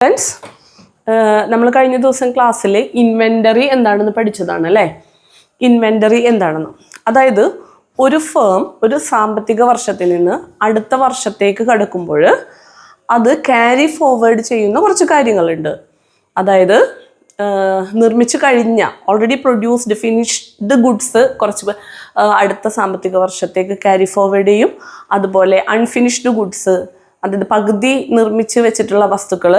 Friends, നമ്മൾ കഴിഞ്ഞ ദിവസം ക്ലാസ്സിൽ ഇൻവെൻ്ററി എന്താണെന്ന് പഠിച്ചതാണ് അല്ലേ. ഇൻവെൻ്ററി എന്താണെന്ന്, അതായത് ഒരു ഫേം ഒരു സാമ്പത്തിക വർഷത്തിൽ നിന്ന് അടുത്ത വർഷത്തേക്ക് കടക്കുമ്പോൾ അത് ക്യാരി ഫോർവേഡ് ചെയ്യുന്ന കുറച്ച് കാര്യങ്ങളുണ്ട്. അതായത് നിർമ്മിച്ചു കഴിഞ്ഞ ഓൾറെഡി പ്രൊഡ്യൂസ്ഡ് ഫിനിഷ്ഡ് ഗുഡ്സ് കുറച്ച് അടുത്ത സാമ്പത്തിക വർഷത്തേക്ക് ക്യാരി ഫോർവേഡ് ചെയ്യും. അതുപോലെ അൺഫിനിഷ്ഡ് ഗുഡ്സ്, അതായത് പകുതി നിർമ്മിച്ച് വെച്ചിട്ടുള്ള വസ്തുക്കൾ,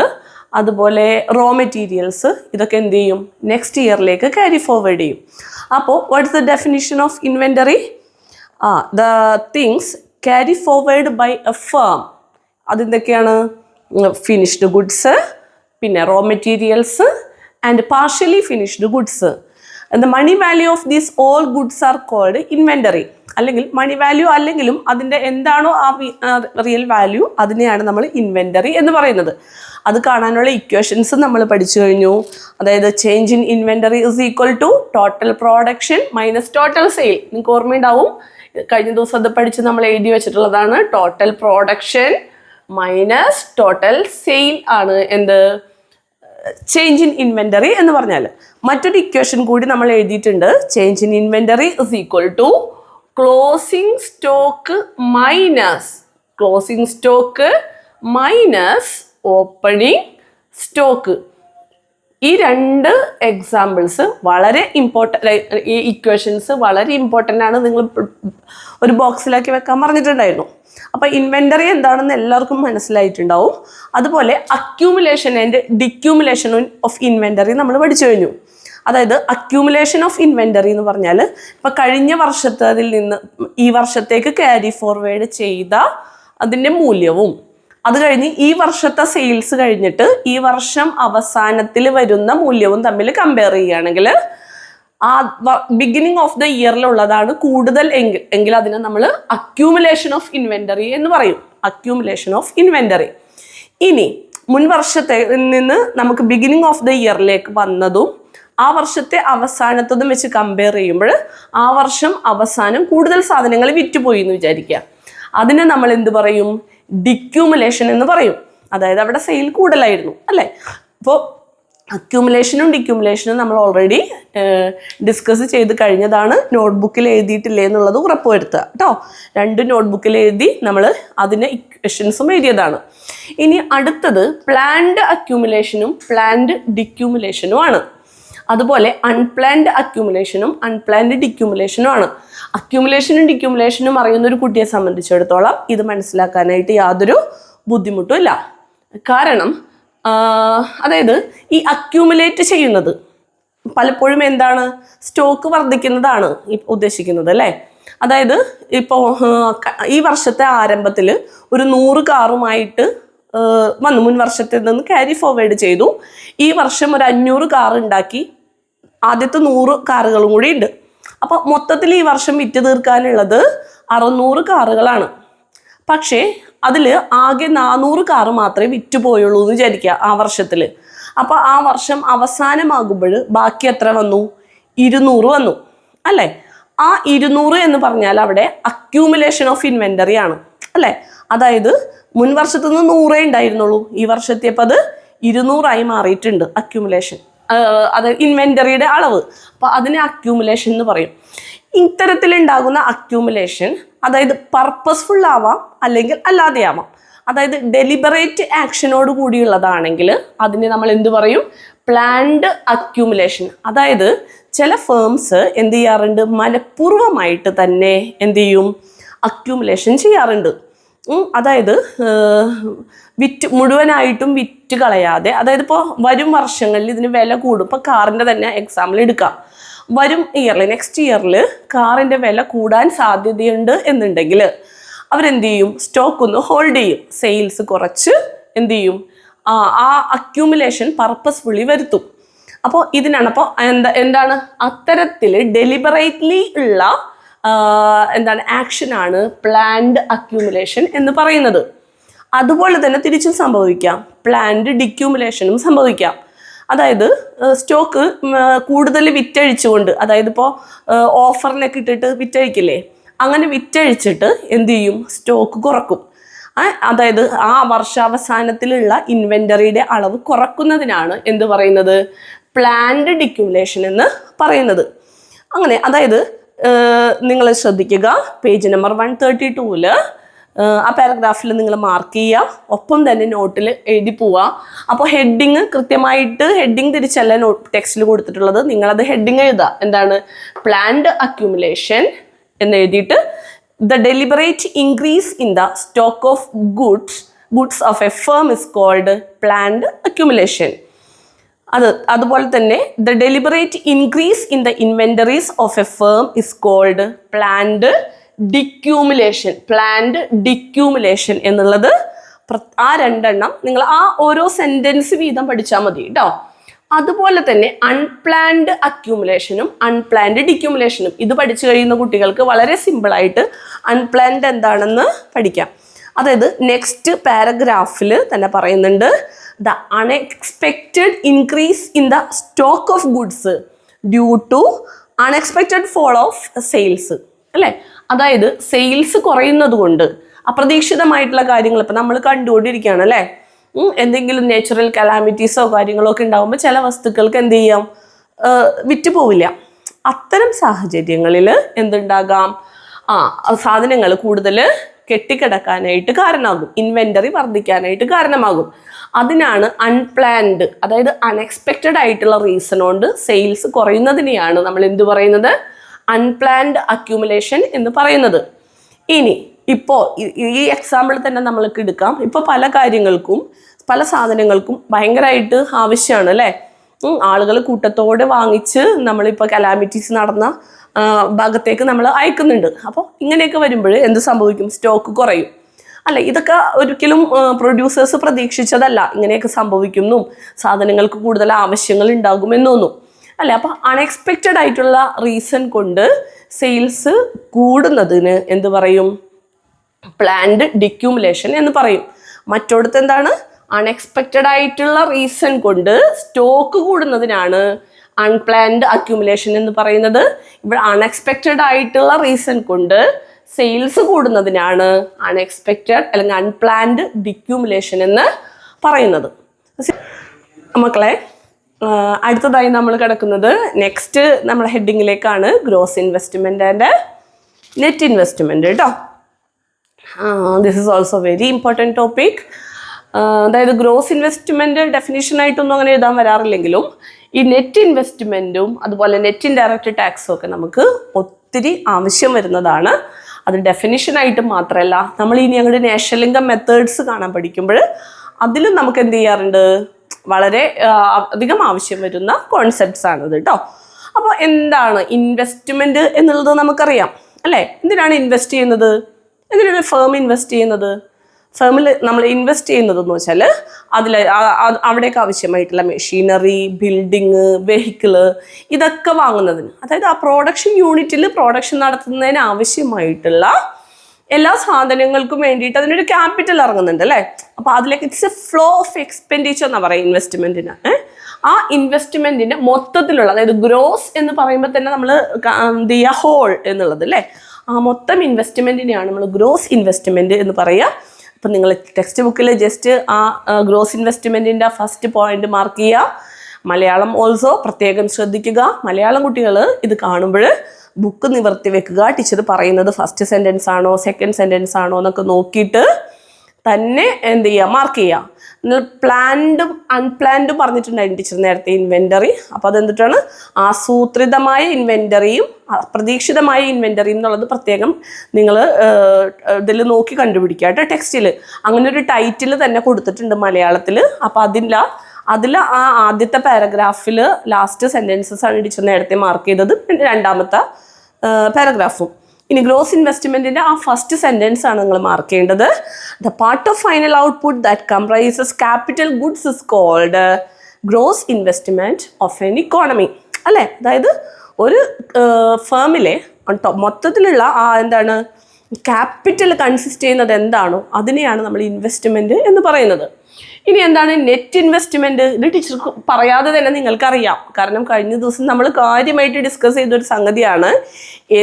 അതുപോലെ റോ മെറ്റീരിയൽസ്, ഇതൊക്കെ എന്ത് ചെയ്യും, നെക്സ്റ്റ് ഇയറിലേക്ക് ക്യാരി ഫോർവേഡ് ചെയ്യും. അപ്പോൾ what is the definition of inventory? The things carry forward by a firm. അതെന്തൊക്കെയാണ്? ഫിനിഷ്ഡ് ഗുഡ്സ്, പിന്നെ raw materials and partially finished goods. The money value of these all goods are called inventory. അല്ലെങ്കിൽ money value അല്ലെങ്കിലും അതിൻ്റെ എന്താണോ ആ real value, അതിനെയാണ് നമ്മൾ inventory എന്ന് പറയുന്നത്. അത് കാണാനുള്ള ഇക്വേഷൻസ് നമ്മൾ പഠിച്ചു കഴിഞ്ഞു. അതായത് change in inventory is equal to total production minus total sale. നിങ്ങൾക്ക് ഓർമ്മയുണ്ടാവും, കഴിഞ്ഞ ദിവസം അത് പഠിച്ച് നമ്മൾ എഴുതി വെച്ചിട്ടുള്ളതാണ്. Total production minus total sale ആണ് എന്ത്, ചേഞ്ച് ഇൻ ഇൻവെൻ്ററി എന്ന് പറഞ്ഞാൽ. മറ്റൊരു ഇക്വേഷൻ കൂടി നമ്മൾ എഴുതിയിട്ടുണ്ട്. Change in inventory is equal to closing stock minus opening stock. ഈ രണ്ട് എക്സാമ്പിൾസ് വളരെ ഇമ്പോർട്ടൻ്റ്, ഈ ഇക്വേഷൻസ് വളരെ ഇമ്പോർട്ടൻ്റ് ആണ്. നിങ്ങൾ ഒരു ബോക്സിലാക്കി വെക്കാൻ പറഞ്ഞിട്ടുണ്ടായിരുന്നു. അപ്പോൾ ഇൻവെൻ്ററി എന്താണെന്ന് എല്ലാവർക്കും മനസ്സിലായിട്ടുണ്ടാവും. അതുപോലെ അക്യൂമുലേഷൻ ആൻഡ് ഡിക്യൂമുലേഷൻ ഓഫ് ഇൻവെൻ്ററി നമ്മൾ പഠിച്ചു കഴിഞ്ഞു. അതായത് അക്യൂമുലേഷൻ ഓഫ് ഇൻവെൻ്ററി എന്ന് പറഞ്ഞാൽ ഇപ്പം കഴിഞ്ഞ വർഷത്തിൽ നിന്ന് ഈ വർഷത്തേക്ക് ക്യാരി ഫോർവേഡ് ചെയ്ത അതിൻ്റെ മൂല്യവും, അത് കഴിഞ്ഞ് ഈ വർഷത്തെ സെയിൽസ് കഴിഞ്ഞിട്ട് ഈ വർഷം അവസാനത്തിൽ വരുന്ന മൂല്യവും തമ്മിൽ കമ്പയർ ചെയ്യുകയാണെങ്കിൽ ആ ബിഗിനിങ് ഓഫ് ദ ഇയറിലുള്ളതാണ് കൂടുതൽ എങ്കിൽ അതിനെ നമ്മൾ അക്യൂമുലേഷൻ ഓഫ് ഇൻവെൻ്ററി എന്ന് പറയും. Accumulation of inventory. ഇനി മുൻ വർഷത്തെ നിന്ന് നമുക്ക് ബിഗിനിങ് ഓഫ് ദ ഇയറിലേക്ക് വന്നതും ആ വർഷത്തെ അവസാനത്തതും വെച്ച് കമ്പയർ ചെയ്യുമ്പോൾ ആ വർഷം അവസാനം കൂടുതൽ സാധനങ്ങൾ വിറ്റുപോയി എന്ന് വിചാരിക്കുക. അതിനെ നമ്മൾ എന്ത് പറയും? ഡിക്യൂമുലേഷൻ എന്ന് പറയും. അതായത് അവിടെ സെയിൽ കൂടുതലായിരുന്നു അല്ലേ. അപ്പോൾ അക്യൂമുലേഷനും ഡിക്യൂമുലേഷനും നമ്മൾ ഓൾറെഡി ഡിസ്കസ് ചെയ്ത് കഴിഞ്ഞതാണ്. നോട്ട്ബുക്കിൽ എഴുതിയിട്ടില്ലേ എന്നുള്ളത് ഉറപ്പുവരുത്തുക കേട്ടോ. രണ്ട് നോട്ട്ബുക്കിൽ എഴുതി നമ്മൾ അതിന് ഇക്വേഷൻസും എഴുതിയതാണ്. ഇനി അടുത്തത് പ്ലാൻഡ് അക്യൂമുലേഷനും പ്ലാൻഡ് ഡിക്യൂമുലേഷനും ആണ്. അതുപോലെ അൺപ്ലാൻഡ് അക്യൂമുലേഷനും അൺപ്ലാൻഡ് ഡിക്യൂമുലേഷനും ആണ്. അക്യൂമുലേഷനും ഡിക്യൂമുലേഷനും അറിയുന്ന ഒരു കുട്ടിയെ സംബന്ധിച്ചിടത്തോളം ഇത് മനസ്സിലാക്കാനായിട്ട് യാതൊരു ബുദ്ധിമുട്ടും ഇല്ല. കാരണം അതായത് ഈ അക്യൂമുലേറ്റ് ചെയ്യുന്നത് പലപ്പോഴും എന്താണ്, സ്റ്റോക്ക് വർദ്ധിക്കുന്നതാണ് ഉദ്ദേശിക്കുന്നത് അല്ലേ. അതായത് ഇപ്പോൾ ഈ വർഷത്തെ ആരംഭത്തിൽ ഒരു 100 കാറുമായിട്ട് വന്നു, മുൻ വർഷത്തിൽ നിന്ന് ക്യാരി ഫോർവേഡ് ചെയ്തു. ഈ വർഷം ഒരു 500 കാർ ഉണ്ടാക്കി, ആദ്യത്തെ 100 കാറുകളും കൂടി ഉണ്ട്. അപ്പോൾ മൊത്തത്തിൽ ഈ വർഷം വിറ്റ് തീർക്കാനുള്ളത് 600 കാറുകളാണ്. പക്ഷേ അതിൽ ആകെ 400 കാറ് മാത്രമേ വിറ്റുപോയുള്ളൂ എന്ന് വിചാരിക്കുക ആ വർഷത്തിൽ. അപ്പോൾ ആ വർഷം അവസാനമാകുമ്പോൾ ബാക്കി എത്ര വന്നു? 200 വന്നു അല്ലേ. ആ 200 എന്ന് പറഞ്ഞാൽ അവിടെ അക്യൂമുലേഷൻ ഓഫ് ഇൻവെൻ്ററി ആണ് അല്ലേ. അതായത് മുൻ വർഷത്തു നിന്ന് 100 ഉണ്ടായിരുന്നുള്ളൂ, ഈ വർഷത്തെപ്പോൾ അത് 200 മാറിയിട്ടുണ്ട് അക്യൂമുലേഷൻ, അത് ഇൻവെൻ്ററിയുടെ അളവ്. അപ്പോൾ അതിനെ അക്യൂമുലേഷൻ എന്ന് പറയും. ഇത്തരത്തിലുണ്ടാകുന്ന അക്യൂമുലേഷൻ അതായത് പർപ്പസ്ഫുൾ ആവാം അല്ലെങ്കിൽ അല്ലാതെ ആവാം. അതായത് ഡെലിബറേറ്റ് ആക്ഷനോട് കൂടിയുള്ളതാണെങ്കിൽ അതിനെ നമ്മൾ എന്ത് പറയും? Planned accumulation. അതായത് ചില ഫേംസ് എന്ത് ചെയ്യാറുണ്ട്, മനഃപൂർവ്വമായിട്ട് തന്നെ എന്ത് ചെയ്യും, അക്യൂമുലേഷൻ ചെയ്യാറുണ്ട്. അതായത് മുഴുവനായിട്ടും വിറ്റ് കളയാതെ, അതായത് ഇപ്പോൾ വരും വർഷങ്ങളിൽ ഇതിന് വില കൂടും. ഇപ്പോൾ കാറിൻ്റെ തന്നെ എക്സാമ്പിൾ എടുക്കാം. വരും ഇയറിൽ, നെക്സ്റ്റ് ഇയറിൽ കാറിൻ്റെ വില കൂടാൻ സാധ്യതയുണ്ട് എന്നുണ്ടെങ്കിൽ അവരെന്ത് ചെയ്യും, സ്റ്റോക്ക് ഒന്ന് ഹോൾഡ് ചെയ്യും, സെയിൽസ് കുറച്ച് എന്ത് ചെയ്യും, ആ അക്യൂമുലേഷൻ പർപ്പസ്ഫുള്ളി വരുത്തും. അപ്പോൾ ഇതിനാണ്, അപ്പോൾ എന്താണ് അത്തരത്തിൽ ഡെലിബറേറ്റ്ലി ഉള്ള എന്താണ് ആക്ഷനാണ് പ്ലാൻഡ് അക്യൂമുലേഷൻ എന്ന് പറയുന്നത്. അതുപോലെ തന്നെ തിരിച്ചും സംഭവിക്കാം, പ്ലാൻഡ് ഡിക്യൂമുലേഷനും സംഭവിക്കാം. അതായത് സ്റ്റോക്ക് കൂടുതൽ വിറ്റഴിച്ചുകൊണ്ട്, അതായത് ഇപ്പോൾ ഓഫറിനൊക്കെ ഇട്ടിട്ട് വിറ്റഴിക്കില്ലേ, അങ്ങനെ വിറ്റഴിച്ചിട്ട് എന്ത് ചെയ്യും, സ്റ്റോക്ക് കുറക്കും. അതായത് ആ വർഷാവസാനത്തിലുള്ള ഇൻവെന്ററിയുടെ അളവ് കുറക്കുന്നതിനാണ് എന്ത് പറയുന്നത്, പ്ലാൻഡ് ഡിക്യുമുലേഷൻ എന്ന് പറയുന്നത്. അങ്ങനെ അതായത് നിങ്ങൾ ശ്രദ്ധിക്കുക, പേജ് നമ്പർ 132 ആ പാരഗ്രാഫിൽ നിങ്ങൾ മാർക്ക് ചെയ്യുക, ഒപ്പം തന്നെ നോട്ടിൽ എഴുതി പോവുക. അപ്പോൾ ഹെഡിങ് കൃത്യമായിട്ട് ഹെഡിങ് തിരിച്ചല്ല ടെക്സ്റ്റിൽ കൊടുത്തിട്ടുള്ളത്, നിങ്ങളത് ഹെഡിങ് എഴുതുക. എന്താണ്, പ്ലാൻഡ് അക്യുമുലേഷൻ എന്ന് എഴുതിയിട്ട് the deliberate increase in the stock of goods of a firm is called planned accumulation. അതുപോലെ തന്നെ the deliberate increase in the inventories of a firm is called planned decumulation. Planned decumulation എന്നുള്ളത് ആ രണ്ടെണ്ണം നിങ്ങൾ ആ ഓരോ സെന്റൻസ് വീതം പഠിച്ചാൽ മതി കേട്ടോ. അതുപോലെ തന്നെ അൺപ്ലാൻഡ് അക്യൂമുലേഷനും അൺപ്ലാൻഡ് ഡിക്യൂമുലേഷനും ഇത് പഠിച്ചു കഴിയുന്ന കുട്ടികൾക്ക് വളരെ സിമ്പിളായിട്ട് അൺപ്ലാൻഡ് എന്താണെന്ന് പഠിക്കാം. അതായത് നെക്സ്റ്റ് പാരഗ്രാഫിൽ തന്നെ പറയുന്നുണ്ട്, the unexpected increase in the stock of goods due to unexpected fall of sales, അല്ലേ? അതായത് സെയിൽസ് കുറയുന്നത് കൊണ്ട് അപ്രതീക്ഷിതമായിട്ടുള്ള കാര്യങ്ങൾ ഇപ്പം നമ്മൾ കണ്ടുകൊണ്ടിരിക്കുകയാണ്, അല്ലേ? എന്തെങ്കിലും നാച്ചുറൽ കലാമിറ്റീസോ കാര്യങ്ങളോ ഒക്കെ ഉണ്ടാകുമ്പോൾ ചില വസ്തുക്കൾക്ക് എന്ത് ചെയ്യാം, വിറ്റ് പോവില്ല. അത്തരം സാഹചര്യങ്ങളിൽ എന്തുണ്ടാകാം, സാധനങ്ങൾ കൂടുതൽ കെട്ടിക്കിടക്കാനായിട്ട് കാരണമാകും, ഇൻവെന്ററി വർദ്ധിക്കാനായിട്ട് കാരണമാകും. അതിനാണ് അൺപ്ലാൻഡ്, അതായത് അൺഎക്സ്പെക്റ്റഡ് ആയിട്ടുള്ള റീസൺ കൊണ്ട് സെയിൽസ് കുറയുന്നതിനെയാണ് നമ്മൾ എന്ത് പറയുന്നത്, അൺപ്ലാൻഡ് അക്യൂമുലേഷൻ എന്ന് പറയുന്നത്. ഇനി ഇപ്പോൾ ഈ എക്സാമ്പിൾ തന്നെ നമ്മൾക്ക് എടുക്കാം. ഇപ്പോൾ പല കാര്യങ്ങൾക്കും പല സാധനങ്ങൾക്കും ഭയങ്കരമായിട്ട് ആവശ്യമാണ്, അല്ലേ? ആളുകൾ കൂട്ടത്തോടെ വാങ്ങിച്ച് നമ്മളിപ്പോൾ കലാമിറ്റീസ് നടന്ന ഭാഗത്തേക്ക് നമ്മൾ അയക്കുന്നുണ്ട്. അപ്പോൾ ഇങ്ങനെയൊക്കെ വരുമ്പോൾ എന്ത് സംഭവിക്കും, സ്റ്റോക്ക് കുറയും, അല്ലെ? ഇതൊക്കെ ഒരിക്കലും പ്രൊഡ്യൂസേഴ്സ് പ്രതീക്ഷിച്ചതല്ല, ഇങ്ങനെയൊക്കെ സംഭവിക്കുന്നു, സാധനങ്ങൾക്ക് കൂടുതൽ ആവശ്യങ്ങൾ ഉണ്ടാകുമെന്നൊന്നും, അല്ലെ? അപ്പോൾ അൺഎക്സ്പെക്റ്റഡ് ആയിട്ടുള്ള റീസൺ കൊണ്ട് സെയിൽസ് കൂടുന്നതിന് എന്ത് പറയും, പ്ലാൻഡ് ഡിക്യൂമുലേഷൻ എന്ന് പറയും. മറ്റോടത്ത് എന്താണ്, അൺഎക്സ്പെക്റ്റഡ് ആയിട്ടുള്ള റീസൺ കൊണ്ട് സ്റ്റോക്ക് കൂടുന്നതിനാണ് അൺപ്ലാൻഡ് അക്യൂമുലേഷൻ എന്ന് പറയുന്നത്. ഇവിടെ അൺഎക്സ്പെക്റ്റഡ് ആയിട്ടുള്ള റീസൺ കൊണ്ട് സെയിൽസ് കൂടുന്നതിനാണ് അൺഎക്സ്പെക്റ്റഡ് അല്ലെങ്കിൽ അൺപ്ലാൻഡ് ഡിക്യൂമുലേഷൻ എന്ന് പറയുന്നത്. മക്കളെ, അടുത്തതായി നമ്മൾ കിടക്കുന്നത് നെക്സ്റ്റ് നമ്മളെ ഹെഡിങ്ങിലേക്കാണ്, gross investment and net investment കേട്ടോ. This is also very important topic. അതായത് ഗ്രോസ് ഇൻവെസ്റ്റ്മെന്റ് ഡെഫിനിഷനായിട്ടൊന്നും അങ്ങനെ എഴുതാൻ വരാറില്ലെങ്കിലും ഈ നെറ്റ് ഇൻവെസ്റ്റ്മെന്റും അതുപോലെ നെറ്റ് ഇൻഡയറക്റ്റ് ടാക്സും ഒക്കെ നമുക്ക് ഒത്തിരി ആവശ്യം വരുന്നതാണ്. അത് ഡെഫിനിഷനായിട്ട് മാത്രമല്ല, നമ്മൾ ഇനി ഞങ്ങളുടെ നാഷണൽ ഇൻകം മെത്തേഡ്സ് കാണാൻ പഠിക്കുമ്പോൾ അതിലും നമുക്ക് എന്ത് ചെയ്യാറുണ്ട്, വളരെ അധികം ആവശ്യം വരുന്ന കോൺസെപ്റ്റ്സ് ആണിത് കേട്ടോ. അപ്പോൾ എന്താണ് ഇൻവെസ്റ്റ്മെന്റ് എന്നുള്ളത് നമുക്കറിയാം, അല്ലേ? എന്തിനാണ് ഇൻവെസ്റ്റ് ചെയ്യുന്നത്, എന്തിനാണ് ഫേം ഇൻവെസ്റ്റ് ചെയ്യുന്നത്? ഫേമിൽ നമ്മൾ ഇൻവെസ്റ്റ് ചെയ്യുന്നതെന്ന് വെച്ചാൽ അവിടേക്ക് ആവശ്യമായിട്ടുള്ള മെഷീനറി, ബിൽഡിങ്, വെഹിക്കിള് ഇതൊക്കെ വാങ്ങുന്നതിന്, അതായത് ആ പ്രൊഡക്ഷൻ യൂണിറ്റിൽ പ്രൊഡക്ഷൻ നടത്തുന്നതിന് ആവശ്യമായിട്ടുള്ള എല്ലാ സാധനങ്ങൾക്കും വേണ്ടിയിട്ട് അതിനൊരു ക്യാപിറ്റൽ ഇറങ്ങുന്നുണ്ട്, അല്ലേ? അപ്പോൾ അതിലേക്ക് it's A flow of expenditure എന്നാണ് പറയുക ഇൻവെസ്റ്റ്മെന്റിന്. ആ ഇൻവെസ്റ്റ്മെന്റിന്റെ മൊത്തത്തിലുള്ള, അതായത് ഗ്രോസ് എന്ന് പറയുമ്പോൾ തന്നെ നമ്മൾ എന്ത് ചെയ്യുക, ഹോൾ എന്നുള്ളത്, അല്ലേ? ആ മൊത്തം ഇൻവെസ്റ്റ്മെന്റിനെയാണ് നമ്മൾ ഗ്രോസ് ഇൻവെസ്റ്റ്മെന്റ് എന്ന് പറയുക. അപ്പം നിങ്ങൾ ടെക്സ്റ്റ് ബുക്കിൽ ജസ്റ്റ് ആ ഗ്രോസ് ഇൻവെസ്റ്റ്മെന്റിന്റെ ഫസ്റ്റ് പോയിന്റ് മാർക്ക് ചെയ്യുക. മലയാളം ഓൾസോ പ്രത്യേകം ശ്രദ്ധിക്കുക. മലയാളം കുട്ടികൾ ഇത് കാണുമ്പോൾ ബുക്ക് നിവർത്തി വെക്കുക. ടീച്ചർ പറയുന്നത് ഫസ്റ്റ് സെൻറ്റൻസ് ആണോ സെക്കൻഡ് സെൻറ്റൻസ് ആണോ എന്നൊക്കെ നോക്കിയിട്ട് തന്നെ എന്ത് ചെയ്യുക, മാർക്ക് ചെയ്യുക. നിങ്ങൾ പ്ലാൻഡും അൺപ്ലാൻഡും പറഞ്ഞിട്ടുണ്ടായിരുന്നു ടീച്ചർ നേരത്തെ, ഇൻവെൻ്ററി. അപ്പോൾ അതെന്തിട്ടാണ്, ആസൂത്രിതമായ ഇൻവെൻ്ററിയും അപ്രതീക്ഷിതമായ ഇൻവെൻ്ററിയും എന്നുള്ളത് പ്രത്യേകം നിങ്ങൾ ഇതിൽ നോക്കി കണ്ടുപിടിക്കുക കേട്ടോ. ടെക്സ്റ്റിൽ അങ്ങനെ ഒരു ടൈറ്റിൽ തന്നെ കൊടുത്തിട്ടുണ്ട് മലയാളത്തിൽ. അപ്പോൾ അതിൽ ആ ആദ്യത്തെ പാരഗ്രാഫിൽ ലാസ്റ്റ് സെൻറ്റൻസസ് ആണ് ടീച്ചർ നേരത്തെ മാർക്ക് ചെയ്തത്, പിന്നെ രണ്ടാമത്തെ പാരഗ്രാഫും. ഇനി ഗ്രോസ് ഇൻവെസ്റ്റ്മെന്റിന്റെ ആ ഫസ്റ്റ് സെന്റൻസ് ആണ് നിങ്ങൾ മാർക്ക് ചെയ്യേണ്ടത്. The part of final output that comprises capital goods is called gross investment of an economy, അല്ലേ? അതായത് ഒരു ഫേമിലെ മൊത്തത്തിലുള്ള ആ എന്താണ് ക്യാപിറ്റൽ കൺസിസ്റ്റ് ചെയ്യുന്നത് എന്താണോ അതിനെയാണ് നമ്മൾ ഇൻവെസ്റ്റ്മെന്റ് എന്ന് പറയുന്നത്. ഇനി എന്താണ് നെറ്റ് ഇൻവെസ്റ്റ്മെന്റ്? ഇത് ടീച്ചർ പറയാതെ തന്നെ നിങ്ങൾക്കറിയാം, കാരണം കഴിഞ്ഞ ദിവസം നമ്മൾ കാര്യമായിട്ട് ഡിസ്കസ് ചെയ്തൊരു സംഗതിയാണ്.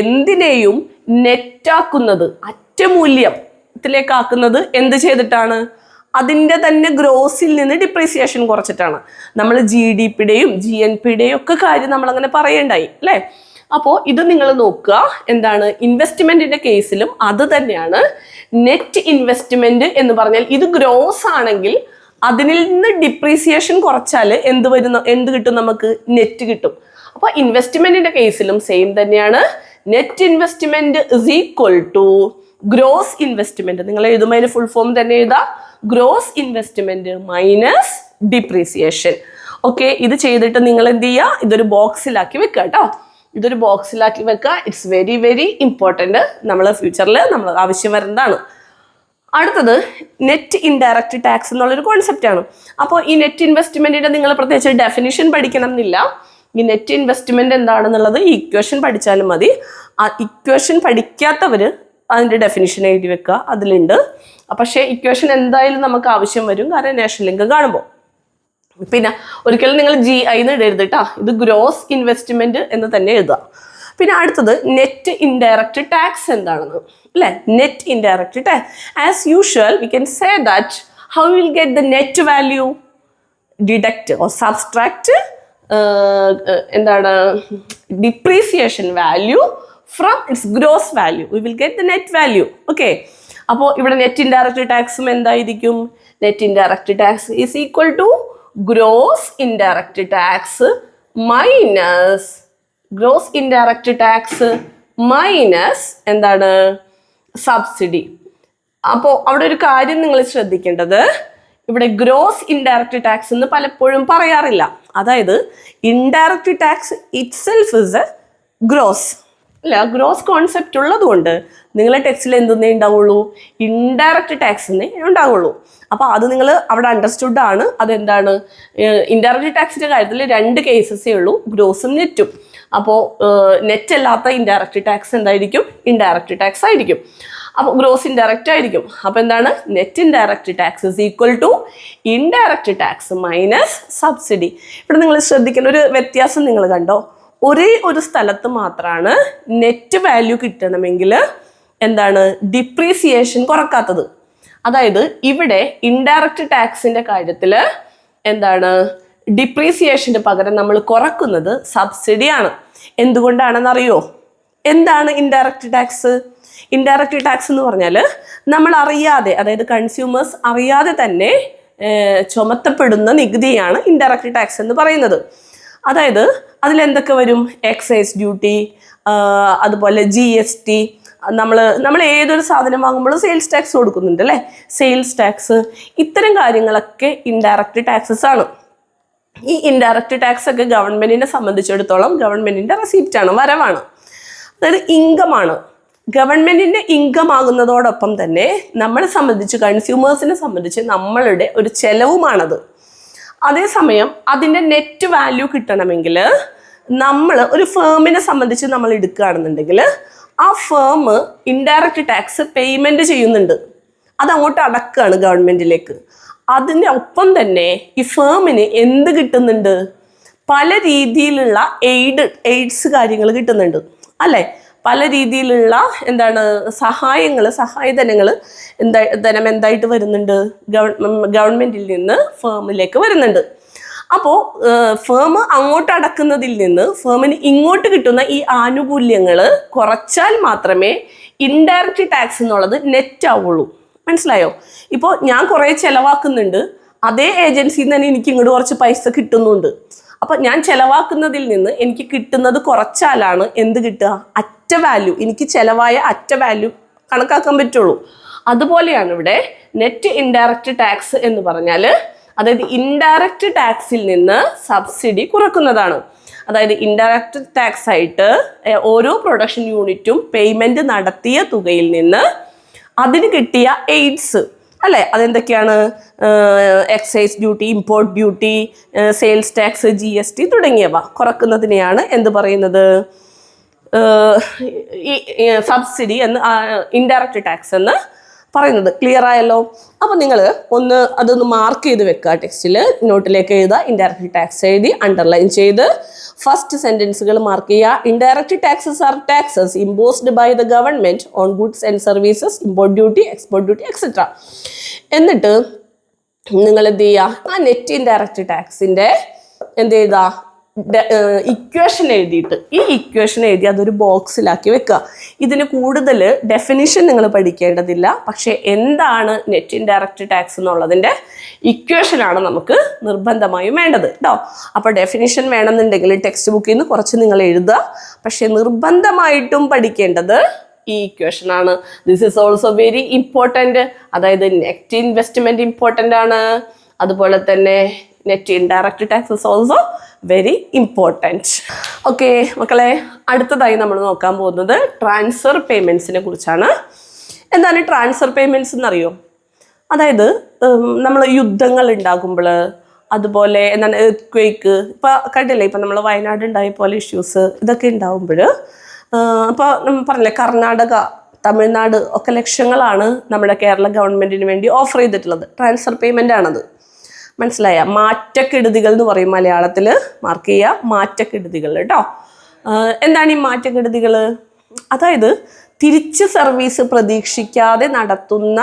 എന്തിനേയും നെറ്റാക്കുന്നത്, അറ്റമൂല്യം ലാഭത്തിലേക്ക് ആക്കുന്നത് എന്ത് ചെയ്തിട്ടാണ്? അതിൻ്റെ തന്നെ ഗ്രോസിൽ നിന്ന് ഡിപ്രീസിയേഷൻ കുറച്ചിട്ടാണ്. നമ്മൾ GDP-യുടെയും GNP-യുടെയും ഒക്കെ കാര്യം നമ്മളങ്ങനെ പറയണ്ടായി അല്ലേ? അപ്പോൾ ഇത് നിങ്ങൾ നോക്കുക, എന്താണ് ഇൻവെസ്റ്റ്മെന്റിന്റെ കേസിലും അത് തന്നെയാണ്. നെറ്റ് ഇൻവെസ്റ്റ്മെന്റ് എന്ന് പറഞ്ഞാൽ ഇത് ഗ്രോസ് ആണെങ്കിൽ അതിൽ നിന്ന് ഡിപ്രീസിയേഷൻ കുറച്ചാൽ എന്ത് കിട്ടും? നമുക്ക് നെറ്റ് കിട്ടും. അപ്പോൾ ഇൻവെസ്റ്റ്മെന്റിന്റെ കേസിലും സെയിം തന്നെയാണ്. Net investment is equal to gross investment. നിങ്ങൾ എഴുതുമ്പോൾ അതിന് ഫുൾ ഫോം തന്നെ എഴുതാം, gross investment minus depreciation. Okay, ഇത് ചെയ്തിട്ട് നിങ്ങൾ എന്ത് ചെയ്യുക? ഇതൊരു ബോക്സിലാക്കി വെക്കുക കേട്ടോ. ഇതൊരു ബോക്സിലാക്കി വെക്കുക. It's very very important. നമ്മൾ ഫ്യൂച്ചറിൽ നമ്മൾ ആവശ്യം വരുന്നതാണ്. അടുത്തത് നെറ്റ് ഇൻഡയറക്റ്റ് ടാക്സ് എന്നുള്ളൊരു കോൺസെപ്റ്റാണ്. അപ്പോൾ ഈ നെറ്റ് ഇൻവെസ്റ്റ്മെന്റിന്റെ നിങ്ങൾ പ്രത്യേകിച്ച് ഡെഫിനിഷൻ പഠിക്കണം എന്നില്ല. ഈ നെറ്റ് ഇൻവെസ്റ്റ്മെന്റ് എന്താണെന്നുള്ളത് ഈ ഇക്വേഷൻ പഠിച്ചാലും മതി. ആ ഇക്വേഷൻ പഠിക്കാത്തവർ അതിൻ്റെ ഡെഫിനിഷൻ എഴുതി വെക്കുക, അതിലുണ്ട്. പക്ഷേ ഇക്വേഷൻ എന്തായാലും നമുക്ക് ആവശ്യം വരും, കാരണം നാഷണൽ ഇൻകം കാണുമ്പോൾ. പിന്നെ ഒരിക്കലും നിങ്ങൾ GI എന്ന് എഴുതരുത് കേട്ടോ, ഇത് ഗ്രോസ് ഇൻവെസ്റ്റ്മെന്റ് എന്ന് തന്നെ എഴുതുക. പിന്നെ അടുത്തത് നെറ്റ് ഇൻഡയറക്റ്റ് ടാക്സ് എന്താണെന്ന് അല്ലേ? Net indirect tax as usual we can say that how will get the net value? Deduct or subtract എന്താണ് depreciation value from its gross value. We will get the net value. Okay, അപ്പോൾ ഇവിടെ net indirect ടാക്സും എന്തായിരിക്കും? Net indirect tax is equal to gross indirect tax minus gross indirect tax minus എന്താണ്? Subsidy. അപ്പോൾ അവിടെ ഒരു കാര്യം നിങ്ങൾ ശ്രദ്ധിക്കേണ്ടത്, ഇവിടെ ഗ്രോസ് ഇൻഡയറക്റ്റ് ടാക്സ് എന്ന് പലപ്പോഴും പറയാറില്ല. അതായത് indirect tax it self is A gross അല്ല, ഗ്രോസ് കോൺസെപ്റ്റ് ഉള്ളത് കൊണ്ട് നിങ്ങളെ ടെക്സ്റ്റിൽ എന്തെന്നേ ഉണ്ടാവുള്ളൂ? ഇൻഡയറക്റ്റ് ടാക്സ് എന്നേ ഉണ്ടാവുള്ളൂ. അപ്പോൾ അത് നിങ്ങൾ അവിടെ അണ്ടർസ്റ്റുഡ് ആണ്. അതെന്താണ്? ഇൻഡയറക്റ്റ് ടാക്സിൻ്റെ കാര്യത്തിൽ 2 കേസസേ ഉള്ളൂ, ഗ്രോസും നെറ്റും. അപ്പോൾ നെറ്റ് അല്ലാത്ത ഇൻഡയറക്റ്റ് ടാക്സ് എന്തായിരിക്കും? ഇൻഡയറക്റ്റ് ടാക്സ് ആയിരിക്കും. അപ്പോൾ ഗ്രോസ് ഇൻഡയറക്റ്റ് ആയിരിക്കും. അപ്പോൾ എന്താണ്? Net indirect tax is equal to indirect tax minus subsidy. ഇവിടെ നിങ്ങൾ ശ്രദ്ധിക്കുന്ന ഒരു വ്യത്യാസം നിങ്ങൾ കണ്ടോ? ഒരേ ഒരു സ്ഥലത്ത് മാത്രമാണ് നെറ്റ് വാല്യൂ കിട്ടണമെങ്കിൽ എന്താണ് ഡിപ്രീസിയേഷൻ കുറക്കാത്തത്. അതായത് ഇവിടെ ഇൻഡയറക്റ്റ് ടാക്സിൻ്റെ കാര്യത്തിൽ എന്താണ് ഡിപ്രീസിയേഷന് പകരം നമ്മൾ കുറക്കുന്നത് സബ്സിഡിയാണ്. എന്തുകൊണ്ടാണെന്നറിയോ? എന്താണ് ഇൻഡയറക്റ്റ് ടാക്സ്? ഇൻഡയറക്റ്റ് ടാക്സ് എന്ന് പറഞ്ഞാൽ നമ്മൾ അറിയാതെ, അതായത് കൺസ്യൂമേഴ്സ് അറിയാതെ തന്നെ ചുമത്തപ്പെടുന്ന നികുതിയാണ് ഇൻഡയറക്റ്റ് ടാക്സ് എന്ന് പറയുന്നത്. അതായത് അതിലെന്തൊക്കെ വരും? എക്സൈസ് ഡ്യൂട്ടി, അതുപോലെ GST. നമ്മൾ ഏതൊരു സാധനം വാങ്ങുമ്പോഴും സെയിൽസ് ടാക്സ് കൊടുക്കുന്നുണ്ട് അല്ലേ? സെയിൽസ് ടാക്സ്, ഇത്തരം കാര്യങ്ങളൊക്കെ ഇൻഡയറക്റ്റ് ടാക്സസ് ആണ്. ഈ ഇൻഡയറക്റ്റ് ടാക്സ് ഒക്കെ ഗവൺമെന്റിനെ സംബന്ധിച്ചിടത്തോളം ഗവൺമെന്റിന്റെ റെസിപ്റ്റാണ്, വരവാണ്, അതായത് ഇൻകമാണ്. ഗവൺമെന്റിന്റെ ഇൻകം ആകുന്നതോടൊപ്പം തന്നെ നമ്മളെ സംബന്ധിച്ച്, കൺസ്യൂമേഴ്സിനെ സംബന്ധിച്ച് നമ്മളുടെ ഒരു ചെലവുമാണത്. അതേസമയം അതിൻ്റെ നെറ്റ് വാല്യൂ കിട്ടണമെങ്കിൽ നമ്മൾ ഒരു ഫേമിനെ സംബന്ധിച്ച് നമ്മൾ എടുക്കുകയാണെന്നുണ്ടെങ്കിൽ ആ ഫേം ഇൻഡയറക്റ്റ് ടാക്സ് പേയ്മെൻറ്റ് ചെയ്യുന്നുണ്ട്, അതങ്ങോട്ട് അടക്കുകയാണ് ഗവൺമെൻറ്റിലേക്ക്. അതിനൊപ്പം തന്നെ ഈ ഫേമിന് എന്ത് കിട്ടുന്നുണ്ട്? പല രീതിയിലുള്ള എയ്ഡ്സ് കാര്യങ്ങൾ കിട്ടുന്നുണ്ട് അല്ലേ? പല രീതിയിലുള്ള എന്താണ് സഹായധനങ്ങൾ ധനം എന്തായിട്ട് വരുന്നുണ്ട്? ഗവൺമെൻറ്റിൽ നിന്ന് ഫേമിലേക്ക് വരുന്നുണ്ട്. അപ്പോൾ ഫേം അങ്ങോട്ട് അടക്കുന്നതിൽ നിന്ന് ഫേമിന് ഇങ്ങോട്ട് കിട്ടുന്ന ഈ ആനുകൂല്യങ്ങൾ കുറച്ചാൽ മാത്രമേ ഇൻഡയറക്റ്റ് ടാക്സ് എന്നുള്ളത് നെറ്റ് ആവുള്ളൂ. മനസ്സിലായോ? ഇപ്പോൾ ഞാൻ കുറേ ചിലവാക്കുന്നുണ്ട്, അതേ ഏജൻസിയിൽ നിന്ന് തന്നെ എനിക്ക് ഇങ്ങോട്ട് കുറച്ച് പൈസ കിട്ടുന്നുണ്ട്. അപ്പം ഞാൻ ചിലവാക്കുന്നതിൽ നിന്ന് എനിക്ക് കിട്ടുന്നത് കുറച്ചാലാണ് എന്ത് കിട്ടുക? അറ്റ വാല്യൂ, എനിക്ക് ചിലവായ അറ്റ വാല്യൂ കണക്കാക്കാൻ പറ്റുള്ളൂ. അതുപോലെയാണ് ഇവിടെ നെറ്റ് ഇൻഡയറക്റ്റ് ടാക്സ് എന്ന് പറഞ്ഞാൽ, അതായത് ഇൻഡയറക്റ്റ് ടാക്സിൽ നിന്ന് സബ്സിഡി കുറക്കുന്നതാണ്. അതായത് ഇൻഡയറക്റ്റ് ടാക്സ് ആയിട്ട് ഓരോ പ്രൊഡക്ഷൻ യൂണിറ്റും പേയ്മെൻറ്റ് നടത്തിയ തുകയിൽ നിന്ന് അതിന് കിട്ടിയ എയ്ഡ്സ് അല്ലേ, അതെന്തൊക്കെയാണ്? Excise duty, import duty, sales tax, GST തുടങ്ങിയവ കുറക്കുന്നതിനെയാണ് എന്ത് പറയുന്നത്? സബ്സിഡി എന്ന്, ഇൻഡയറക്റ്റ് ടാക്സ് എന്ന് പറയുന്നത്. ക്ലിയർ ആയല്ലോ? അപ്പോൾ നിങ്ങൾ അതൊന്ന് മാർക്ക് ചെയ്ത് വെക്കുക, ടെക്സ്റ്റിൽ നോട്ടിലേക്ക് എഴുതുക. ഇൻഡയറക്റ്റ് ടാക്സ് എഴുതി അണ്ടർലൈൻ ചെയ്ത് ഫസ്റ്റ് സെൻറ്റൻസുകൾ മാർക്ക് ചെയ്യുക. Indirect taxes are taxes imposed by the government on goods and services, import duty, export duty, etcetera. എന്നിട്ട് നിങ്ങൾ എന്ത് ചെയ്യുക, ആ നെറ്റ് ഇൻഡയറക്റ്റ് ടാക്സിൻ്റെ എന്ത് ചെയ്താ ഇക്വേഷൻ എഴുതിയിട്ട് ഈ ഇക്വേഷൻ എഴുതി അതൊരു ബോക്സിലാക്കി വെക്കുക. ഇതിന് കൂടുതൽ ഡെഫിനിഷൻ നിങ്ങൾ പഠിക്കേണ്ടതില്ല. പക്ഷേ എന്താണ് നെറ്റ് ഇൻഡയറക്റ്റ് ടാക്സ് എന്നുള്ളതിൻ്റെ ഇക്വേഷനാണ് നമുക്ക് നിർബന്ധമായും വേണ്ടത് കേട്ടോ. അപ്പോൾ ഡെഫിനിഷൻ വേണമെന്നുണ്ടെങ്കിൽ ടെക്സ്റ്റ് ബുക്കിൽ നിന്ന് കുറച്ച് നിങ്ങൾ എഴുതുക. പക്ഷേ നിർബന്ധമായിട്ടും പഠിക്കേണ്ടത് ഈ ഇക്വേഷൻ ആണ്. This is also very important. അതായത് നെറ്റ് ഇൻവെസ്റ്റ്മെൻറ്റ് ഇമ്പോർട്ടൻ്റ് ആണ്. അതുപോലെ തന്നെ net indirect taxes also very important. Okay മക്കളെ, അടുത്തതായി നമ്മൾ നോക്കാൻ പോകുന്നത് ട്രാൻസ്ഫർ പേയ്മെൻറ്റ്സിനെ കുറിച്ചാണ്. എന്താണ് ട്രാൻസ്ഫർ പേയ്മെൻറ്റ്സ് എന്നറിയോ? അതായത് നമ്മൾ യുദ്ധങ്ങൾ ഉണ്ടാകുമ്പോൾ, അതുപോലെ എന്താണ് എർത്ത്ക്വേക്ക്, ഇപ്പോൾ കണ്ടില്ലേ, ഇപ്പം നമ്മൾ വയനാട് ഉണ്ടായ പോലെ ഇഷ്യൂസ് ഇതൊക്കെ ഉണ്ടാകുമ്പോൾ, അപ്പോൾ പറഞ്ഞില്ലേ കർണാടക, തമിഴ്നാട് ഒക്കെ ലക്ഷങ്ങളാണ് നമ്മുടെ കേരള ഗവൺമെൻറ്റിന് വേണ്ടി ഓഫർ ചെയ്തിട്ടുള്ളത്. ട്രാൻസ്ഫർ പേയ്മെൻ്റ് ആണത്. മനസ്സിലായ? മാറ്റക്കെടുതികൾ എന്ന് പറയും മലയാളത്തിൽ. മാർക്ക് ചെയ്യുക, മാറ്റക്കെടുതികൾ കേട്ടോ. എന്താണ് ഈ മാറ്റക്കെടുതികൾ? അതായത് തിരിച്ച് സർവീസ് പ്രതീക്ഷിക്കാതെ നടത്തുന്ന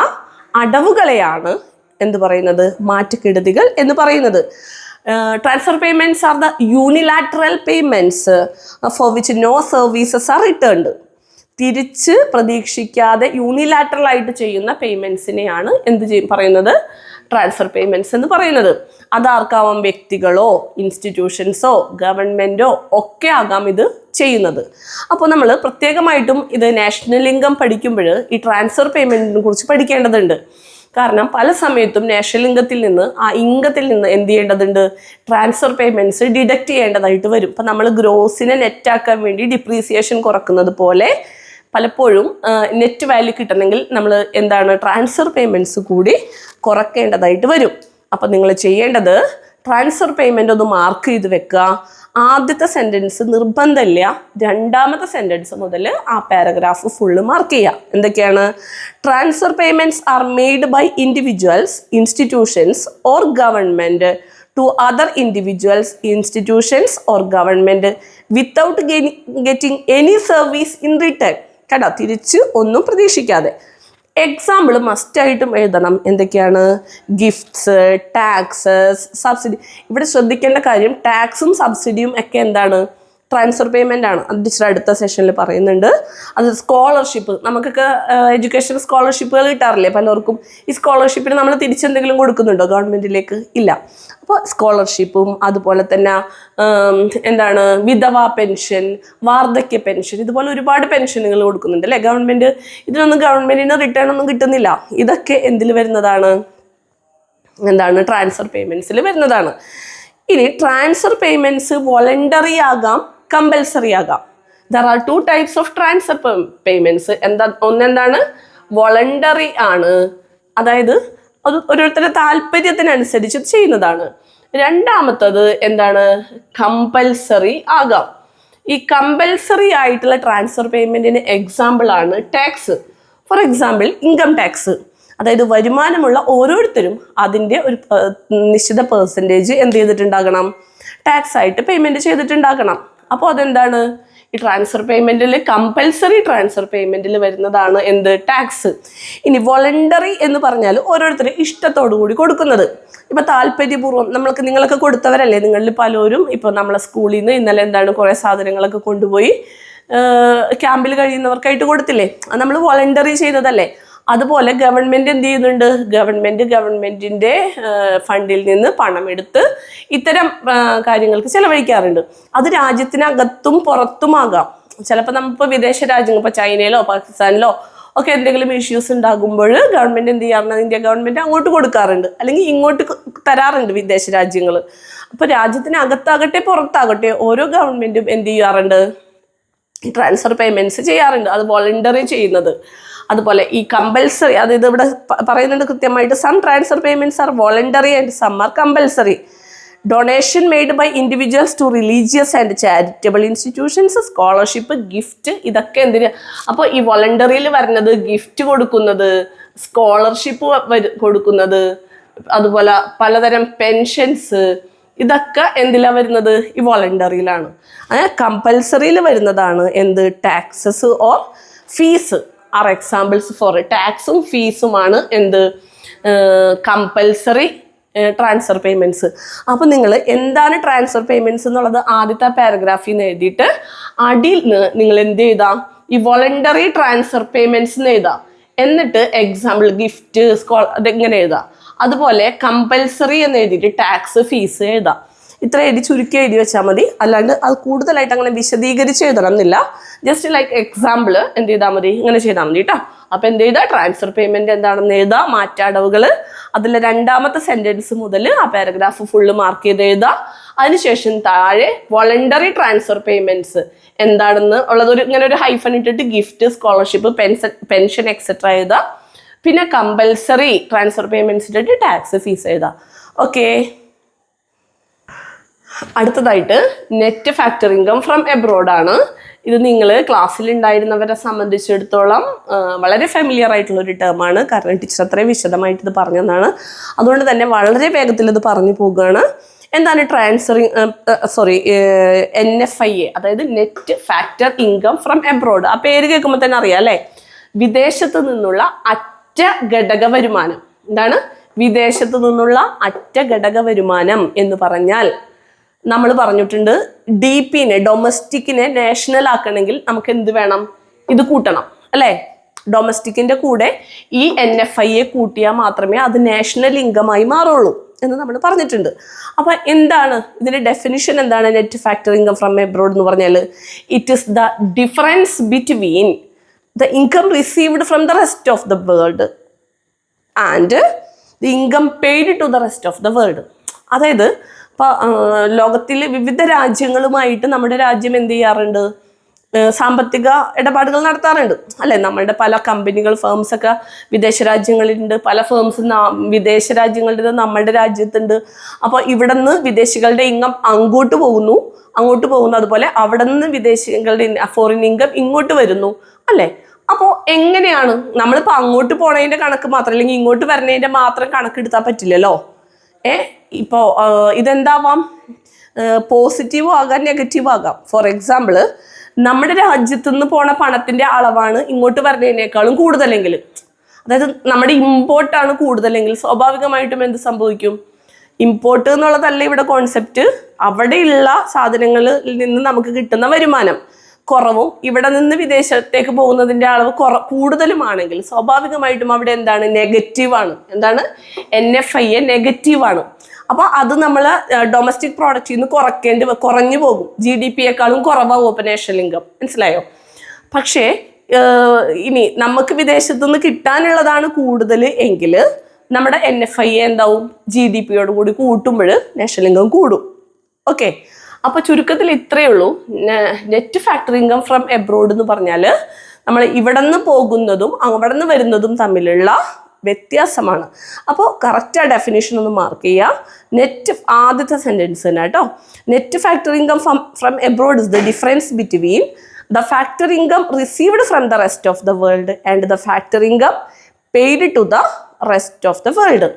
അടവുകളെയാണ് എന്ത് പറയുന്നത്? മാറ്റക്കെടുതികൾ എന്ന് പറയുന്നത്. Transfer payments are the unilateral payments for which no services are returned. തിരിച്ച് പ്രതീക്ഷിക്കാതെ യൂണിലാറ്ററൽ ആയിട്ട് ചെയ്യുന്ന പേയ്മെൻറ്റ്സിനെയാണ് പറയുന്നത് ട്രാൻസ്ഫർ പേയ്മെൻറ്റ്സ് എന്ന് പറയുന്നത്. അതാർക്കാവാം? വ്യക്തികളോ ഇൻസ്റ്റിറ്റ്യൂഷൻസോ ഗവൺമെൻറ്റോ ഒക്കെ ആകാം ഇത് ചെയ്യുന്നത്. അപ്പോൾ നമ്മൾ പ്രത്യേകമായിട്ടും ഇത് നാഷണൽ ഇൻകം പഠിക്കുമ്പോൾ ഈ ട്രാൻസ്ഫർ പേയ്മെൻറ്റിനെ കുറിച്ച് പഠിക്കേണ്ടതുണ്ട്. കാരണം പല സമയത്തും നാഷണൽ ഇൻകത്തിൽ നിന്ന് എന്ത് ചെയ്യേണ്ടതുണ്ട്? ട്രാൻസ്ഫർ പേയ്മെൻറ്റ്സ് ഡിഡക്റ്റ് ചെയ്യേണ്ടതായിട്ട് വരും. ഇപ്പം നമ്മൾ ഗ്രോസിനെ നെറ്റാക്കാൻ വേണ്ടി ഡിപ്രീസിയേഷൻ കുറക്കുന്നത് പോലെ പലപ്പോഴും നെറ്റ് വാല്യൂ കിട്ടണമെങ്കിൽ നമ്മൾ ട്രാൻസ്ഫർ പേയ്മെൻറ്റ്സ് കൂടി കുറയ്ക്കേണ്ടതായിട്ട് വരും. അപ്പം നിങ്ങൾ ചെയ്യേണ്ടത് ട്രാൻസ്ഫർ പേയ്മെൻ്റ് ഒന്ന് മാർക്ക് ചെയ്ത് വെക്കുക. ആദ്യത്തെ സെൻറ്റൻസ് നിർബന്ധമില്ല, രണ്ടാമത്തെ സെൻറ്റൻസ് മുതൽ ആ പാരഗ്രാഫ് ഫുള്ള് മാർക്ക് ചെയ്യുക. എന്തൊക്കെയാണ്? Transfer payments are made by individuals, institutions or government to other individuals, institutions or government without getting any service in return. കേട്ടോ, തിരിച്ച് ഒന്നും പ്രതീക്ഷിക്കാതെ. എക്സാമ്പിൾ മസ്റ്റായിട്ടും എഴുതണം. എന്തൊക്കെയാണ്? Gifts, taxes, subsidy. ഇവിടെ ശ്രദ്ധിക്കേണ്ട കാര്യം ടാക്സും സബ്സിഡിയും ഒക്കെ എന്താണ്? ട്രാൻസ്ഫർ പേയ്മെൻ്റ് ആണ്. അത് ടീച്ചർ അടുത്ത സെഷനിൽ പറയുന്നുണ്ട്. അത് സ്കോളർഷിപ്പ്, നമുക്കൊക്കെ എഡ്യൂക്കേഷൻ സ്കോളർഷിപ്പുകൾ കിട്ടാറില്ലേ പലർക്കും. ഈ സ്കോളർഷിപ്പിന് നമ്മൾ തിരിച്ചെന്തെങ്കിലും കൊടുക്കുന്നുണ്ടോ ഗവൺമെൻറ്റിലേക്ക്? ഇല്ല. അപ്പോൾ സ്കോളർഷിപ്പും അതുപോലെ തന്നെ വിധവാ പെൻഷൻ, വാർദ്ധക്യ പെൻഷൻ, ഇതുപോലെ ഒരുപാട് പെൻഷനുകൾ കൊടുക്കുന്നുണ്ട് അല്ലേ ഗവൺമെൻറ്. ഇതിനൊന്നും ഗവൺമെൻറ്റിന് റിട്ടേൺ ഒന്നും കിട്ടുന്നില്ല. ഇതൊക്കെ എന്തിൽ വരുന്നതാണ്? ട്രാൻസ്ഫർ പേയ്മെൻറ്റ്സിൽ വരുന്നതാണ്. ഇനി ട്രാൻസ്ഫർ പേയ്മെൻറ്റ്സ് വോളണ്ടറി ആകാം, കമ്പൽസറി ആകാം. There are 2 types of transfer payments. ഒന്നെന്താണ്? വോളണ്ടറി ആണ്, അതായത് അത് ഓരോരുത്തരുടെ താല്പര്യത്തിനനുസരിച്ച് ചെയ്യുന്നതാണ്. രണ്ടാമത്തത് കമ്പൽസറി ആകാം. ഈ കമ്പൽസറി ആയിട്ടുള്ള ട്രാൻസ്ഫർ പേയ്മെൻറ്റിന് എക്സാമ്പിളാണ് tax. For example income tax. അതായത് വരുമാനമുള്ള ഓരോരുത്തരും അതിൻ്റെ ഒരു നിശ്ചിത പെർസെൻറ്റേജ് എന്ത് ചെയ്തിട്ടുണ്ടാകണം? ടാക്സ് ആയിട്ട് പേയ്മെൻറ്റ് ചെയ്തിട്ടുണ്ടാകണം. അപ്പോൾ അതെന്താണ്? ഈ ട്രാൻസ്ഫർ പേയ്മെൻറ്റിൽ കമ്പൽസറി ട്രാൻസ്ഫർ പേയ്മെൻറ്റിൽ വരുന്നതാണ് ടാക്സ്. ഇനി വോളണ്ടറി എന്ന് പറഞ്ഞാൽ ഓരോരുത്തരും ഇഷ്ടത്തോടു കൂടി കൊടുക്കുന്നത്. ഇപ്പോൾ താല്പര്യപൂർവ്വം നിങ്ങളൊക്കെ കൊടുത്തവരല്ലേ. നിങ്ങളിൽ പലരും ഇപ്പോൾ നമ്മളെ സ്കൂളിൽ നിന്ന് ഇന്നലെ കുറേ സാധനങ്ങളൊക്കെ കൊണ്ടുപോയി ക്യാമ്പിൽ കഴിയുന്നവർക്കായിട്ട് കൊടുത്തില്ലേ? അത് നമ്മൾ വോളണ്ടറി ചെയ്തതല്ലേ. അതുപോലെ ഗവൺമെൻറ് എന്ത് ചെയ്യുന്നുണ്ട്? ഗവൺമെൻറ്റിൻ്റെ ഫണ്ടിൽ നിന്ന് പണമെടുത്ത് ഇത്തരം കാര്യങ്ങൾക്ക് ചിലവഴിക്കാറുണ്ട്. അത് രാജ്യത്തിനകത്തും പുറത്തുമാകാം. ചിലപ്പോൾ നമ്മളിപ്പോൾ വിദേശ രാജ്യങ്ങൾ, ഇപ്പോൾ ചൈനയിലോ പാകിസ്ഥാനിലോ ഒക്കെ എന്തെങ്കിലും ഇഷ്യൂസ് ഉണ്ടാകുമ്പോൾ ഗവൺമെൻറ് എന്ത് ചെയ്യാറുണ്ട്? ഇന്ത്യ ഗവൺമെൻറ് അങ്ങോട്ട് കൊടുക്കാറുണ്ട്, അല്ലെങ്കിൽ ഇങ്ങോട്ട് തരാറുണ്ട് വിദേശ രാജ്യങ്ങൾ. അപ്പോൾ രാജ്യത്തിനകത്താകട്ടെ പുറത്താകട്ടെ ഓരോ ഗവൺമെൻറ്റും എന്ത് ചെയ്യാറുണ്ട്? ഈ ട്രാൻസ്ഫർ പേയ്മെൻറ്റ്സ് ചെയ്യാറുണ്ട്. അത് വോളണ്ടറി ചെയ്യുന്നത്. അതുപോലെ ഈ കമ്പൽസറി, അതായത് ഇവിടെ പറയുന്നുണ്ട് കൃത്യമായിട്ട് some transfer payments are voluntary and some are compulsory. Donation made by individuals to religious and charitable institutions, scholarship, gift, ഇതൊക്കെ അപ്പോൾ ഈ വോളണ്ടറിയിൽ വരുന്നത് ഗിഫ്റ്റ് കൊടുക്കുന്നത്, സ്കോളർഷിപ്പ് കൊടുക്കുന്നത്, അതുപോലെ പലതരം പെൻഷൻസ്, ഇതൊക്കെ എന്തിലാണ് വരുന്നത്? ഈ വോളണ്ടറിയിലാണ്. അങ്ങനെ കമ്പൽസറിയിൽ വരുന്നതാണ് എന്ത്? Taxes or fees are examples for ടാക്സും ഫീസുമാണ് എന്ത്? Compulsory transfer payments. അപ്പോൾ നിങ്ങൾ എന്താണ് ട്രാൻസ്ഫർ പേയ്മെൻറ്റ്സ് എന്നുള്ളത് ആദ്യത്തെ പാരഗ്രാഫിൽ നിന്ന് എഴുതിയിട്ട് അടിയിൽ നിങ്ങൾ എന്ത് ചെയ്താം? ഈ വോളണ്ടറി ട്രാൻസ്ഫർ പേയ്മെൻറ്റ്സ് എന്ന് എഴുതാം. എന്നിട്ട് എക്സാമ്പിൾ ഗിഫ്റ്റ്, അതെങ്ങനെ എഴുതാം. അതുപോലെ കമ്പൽസറി എന്ന് എഴുതിയിട്ട് ടാക്സ്, ഫീസ് എഴുതാം. ഇത്ര ചുരുക്കി എഴുതി വെച്ചാൽ മതി. അല്ലാണ്ട് അത് കൂടുതലായിട്ട് അങ്ങനെ വിശദീകരിച്ച് എഴുതണം എന്നില്ല. ജസ്റ്റ് ലൈക്ക് എക്സാമ്പിൾ എന്ത് ചെയ്താൽ മതി? ഇങ്ങനെ ചെയ്താൽ മതി കേട്ടോ. അപ്പോൾ എന്ത് ചെയ്താൽ ട്രാൻസ്ഫർ പേയ്മെൻറ്റ് എന്താണെന്ന് എഴുതാം, മാറ്റടവുകൾ, അതിൽ രണ്ടാമത്തെ സെൻറ്റൻസ് മുതൽ ആ പാരഗ്രാഫ് ഫുള്ള് മാർക്ക് ചെയ്ത് എഴുതാം. അതിനുശേഷം താഴെ വോളണ്ടറി ട്രാൻസ്ഫർ പേയ്മെൻറ്റ്സ് എന്താണെന്ന് ഉള്ളത് ഇങ്ങനെ ഒരു ഹൈഫൻ ഇട്ടിട്ട് ഗിഫ്റ്റ്, സ്കോളർഷിപ്പ്, പെൻഷൻ എക്സെട്ര എഴുതാം. പിന്നെ കമ്പൽസറി ട്രാൻസ്ഫർ പേയ്മെൻറ്റ്സ് ഇട്ടിട്ട് ടാക്സ്, ഫീസ് എഴുതാം. ഓക്കെ. അടുത്തതായിട്ട് net factor income from abroad ആണ്. ഇത് നിങ്ങൾ ക്ലാസ്സിൽ ഉണ്ടായിരുന്നവരെ സംബന്ധിച്ചിടത്തോളം വളരെ ഫെമിലിയർ ആയിട്ടുള്ള ഒരു ടേമാണ്. കാരണം ടീച്ചർ അത്രയും വിശദമായിട്ട് ഇത് പറഞ്ഞതാണ്. അതുകൊണ്ട് തന്നെ വളരെ വേഗത്തിൽ ഇത് പറഞ്ഞു പോകുകയാണ്. എന്താണ് NFIA, അതായത് net factor income from abroad. ആ പേര് കേൾക്കുമ്പോൾ തന്നെ അറിയാം അല്ലേ? വിദേശത്ത് നിന്നുള്ള അറ്റ ഘടക വരുമാനം. എന്താണ് വിദേശത്ത് നിന്നുള്ള അറ്റ ഘടക വരുമാനം എന്ന് പറഞ്ഞാൽ? നമ്മൾ പറഞ്ഞിട്ടുണ്ട് DPനെ, ഡൊമസ്റ്റിക്കിനെ നാഷണൽ ആക്കണമെങ്കിൽ നമുക്ക് എന്ത് വേണം? ഇത് കൂട്ടണം അല്ലേ? ഡൊമസ്റ്റിക്കിൻ്റെ കൂടെ ഈ NFIA കൂട്ടിയാൽ മാത്രമേ അത് നാഷണൽ ഇൻകമായി മാറുള്ളൂ എന്ന് നമ്മൾ പറഞ്ഞിട്ടുണ്ട്. അപ്പോൾ എന്താണ് ഇതിൻ്റെ ഡെഫിനിഷൻ? എന്താണ് net factor income from abroad എന്ന് പറഞ്ഞാൽ? It is the difference between the income received from the rest of the world and the income paid to the rest of the world. അതായത് ഇപ്പോൾ ലോകത്തിൽ വിവിധ രാജ്യങ്ങളുമായിട്ട് നമ്മുടെ രാജ്യം എന്ത് ചെയ്യാറുണ്ട്? സാമ്പത്തിക ഇടപാടുകൾ നടത്താറുണ്ട് അല്ലേ? നമ്മളുടെ പല കമ്പനികൾ, ഫേംസൊക്കെ വിദേശ രാജ്യങ്ങളിലുണ്ട്. പല ഫേംസും വിദേശ രാജ്യങ്ങളുടെ നമ്മളുടെ രാജ്യത്തുണ്ട്. അപ്പോൾ ഇവിടെ നിന്ന് വിദേശികളുടെ ഇൻകം അങ്ങോട്ട് പോകുന്നു. അതുപോലെ അവിടെ നിന്ന് വിദേശികളുടെ ഫോറിൻ ഇൻകം ഇങ്ങോട്ട് വരുന്നു അല്ലേ? അപ്പോൾ എങ്ങനെയാണ് നമ്മളിപ്പോൾ അങ്ങോട്ട് പോണതിൻ്റെ കണക്ക് മാത്രം, അല്ലെങ്കിൽ ഇങ്ങോട്ട് വരുന്നതിൻ്റെ മാത്രം കണക്കെടുത്താൽ പറ്റില്ലല്ലോ. ഇപ്പോൾ ഇതെന്താവാം? പോസിറ്റീവും ആകാം, നെഗറ്റീവും ആകാം. ഫോർ എക്സാമ്പിൾ, നമ്മുടെ രാജ്യത്തു നിന്ന് പോണ പണത്തിൻ്റെ അളവാണ് ഇങ്ങോട്ട് വരുന്നതിനേക്കാളും കൂടുതലെങ്കിൽ, അതായത് നമ്മുടെ ഇമ്പോർട്ടാണ് കൂടുതലെങ്കിൽ സ്വാഭാവികമായിട്ടും എന്ത് സംഭവിക്കും? ഇമ്പോർട്ട് എന്നുള്ളതല്ല ഇവിടെ കോൺസെപ്റ്റ്. അവിടെയുള്ള സാധനങ്ങളിൽ നിന്ന് നമുക്ക് കിട്ടുന്ന വരുമാനം കുറവും ഇവിടെ നിന്ന് വിദേശത്തേക്ക് പോകുന്നതിൻ്റെ അളവ് കൂടുതലുമാണെങ്കിൽ സ്വാഭാവികമായിട്ടും അവിടെ എന്താണ്? നെഗറ്റീവാണ്. എന്താണ്? NFIA നെഗറ്റീവാണ്. അപ്പോൾ അത് നമ്മൾ ഡൊമസ്റ്റിക് പ്രോഡക്റ്റിൽ നിന്ന് കുറഞ്ഞു പോകും. GDPയേക്കാളും കുറവാകും ഇപ്പോൾ നാഷണൽ ഇൻകം. മനസ്സിലായോ? പക്ഷേ ഇനി നമുക്ക് വിദേശത്തുനിന്ന് കിട്ടാനുള്ളതാണ് കൂടുതൽ എങ്കിൽ നമ്മുടെ NFIA എന്താവും? GDPയോട് കൂടി കൂട്ടുമ്പോൾ നാഷണൽ ഇൻകം കൂടും. ഓക്കെ. അപ്പോൾ ചുരുക്കത്തിൽ ഇത്രയേ ഉള്ളൂ. Net factor income from abroad എന്ന് പറഞ്ഞാൽ നമ്മൾ ഇവിടെ നിന്ന് പോകുന്നതും അവിടെ നിന്ന് വരുന്നതും തമ്മിലുള്ള വ്യത്യാസമാണ്. അപ്പോൾ കറക്റ്റ് ആ ഡെഫിനേഷൻ ഒന്ന് മാർക്ക് ചെയ്യുക. ആദ്യത്തെ സെൻറ്റൻസ് തന്നെ കേട്ടോ. Net factor income from abroad is the difference between the factor income received from the rest of the world and the factor income paid to the rest of the world.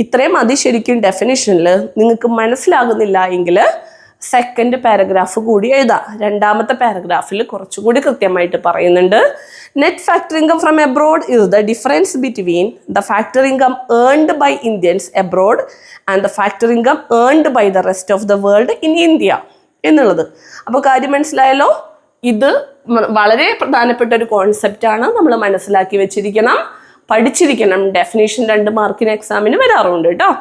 ഇത്രയും മതി ശരിക്കും ഡെഫിനേഷനിൽ. നിങ്ങൾക്ക് മനസ്സിലാകുന്നില്ല എങ്കിൽ second paragraph കൂടി എഴുതാം. രണ്ടാമത്തെ പാരഗ്രാഫിൽ കുറച്ചുകൂടി കൃത്യമായിട്ട് പറയുന്നുണ്ട്. Net factor income from abroad is the difference between the factor income earned by Indians abroad and the factor income earned by the rest of the world in India എന്നുള്ളത്. അപ്പോൾ കാര്യം മനസ്സിലായല്ലോ? ഇത് വളരെ പ്രധാനപ്പെട്ട ഒരു കോൺസെപ്റ്റാണ്. നമ്മൾ മനസ്സിലാക്കി വെച്ചിരിക്കണം, പഠിച്ചിരിക്കണം. ഡെഫിനേഷൻ 2 മാർക്കിന് എക്സാമിന് വരാറുണ്ട് കേട്ടോ.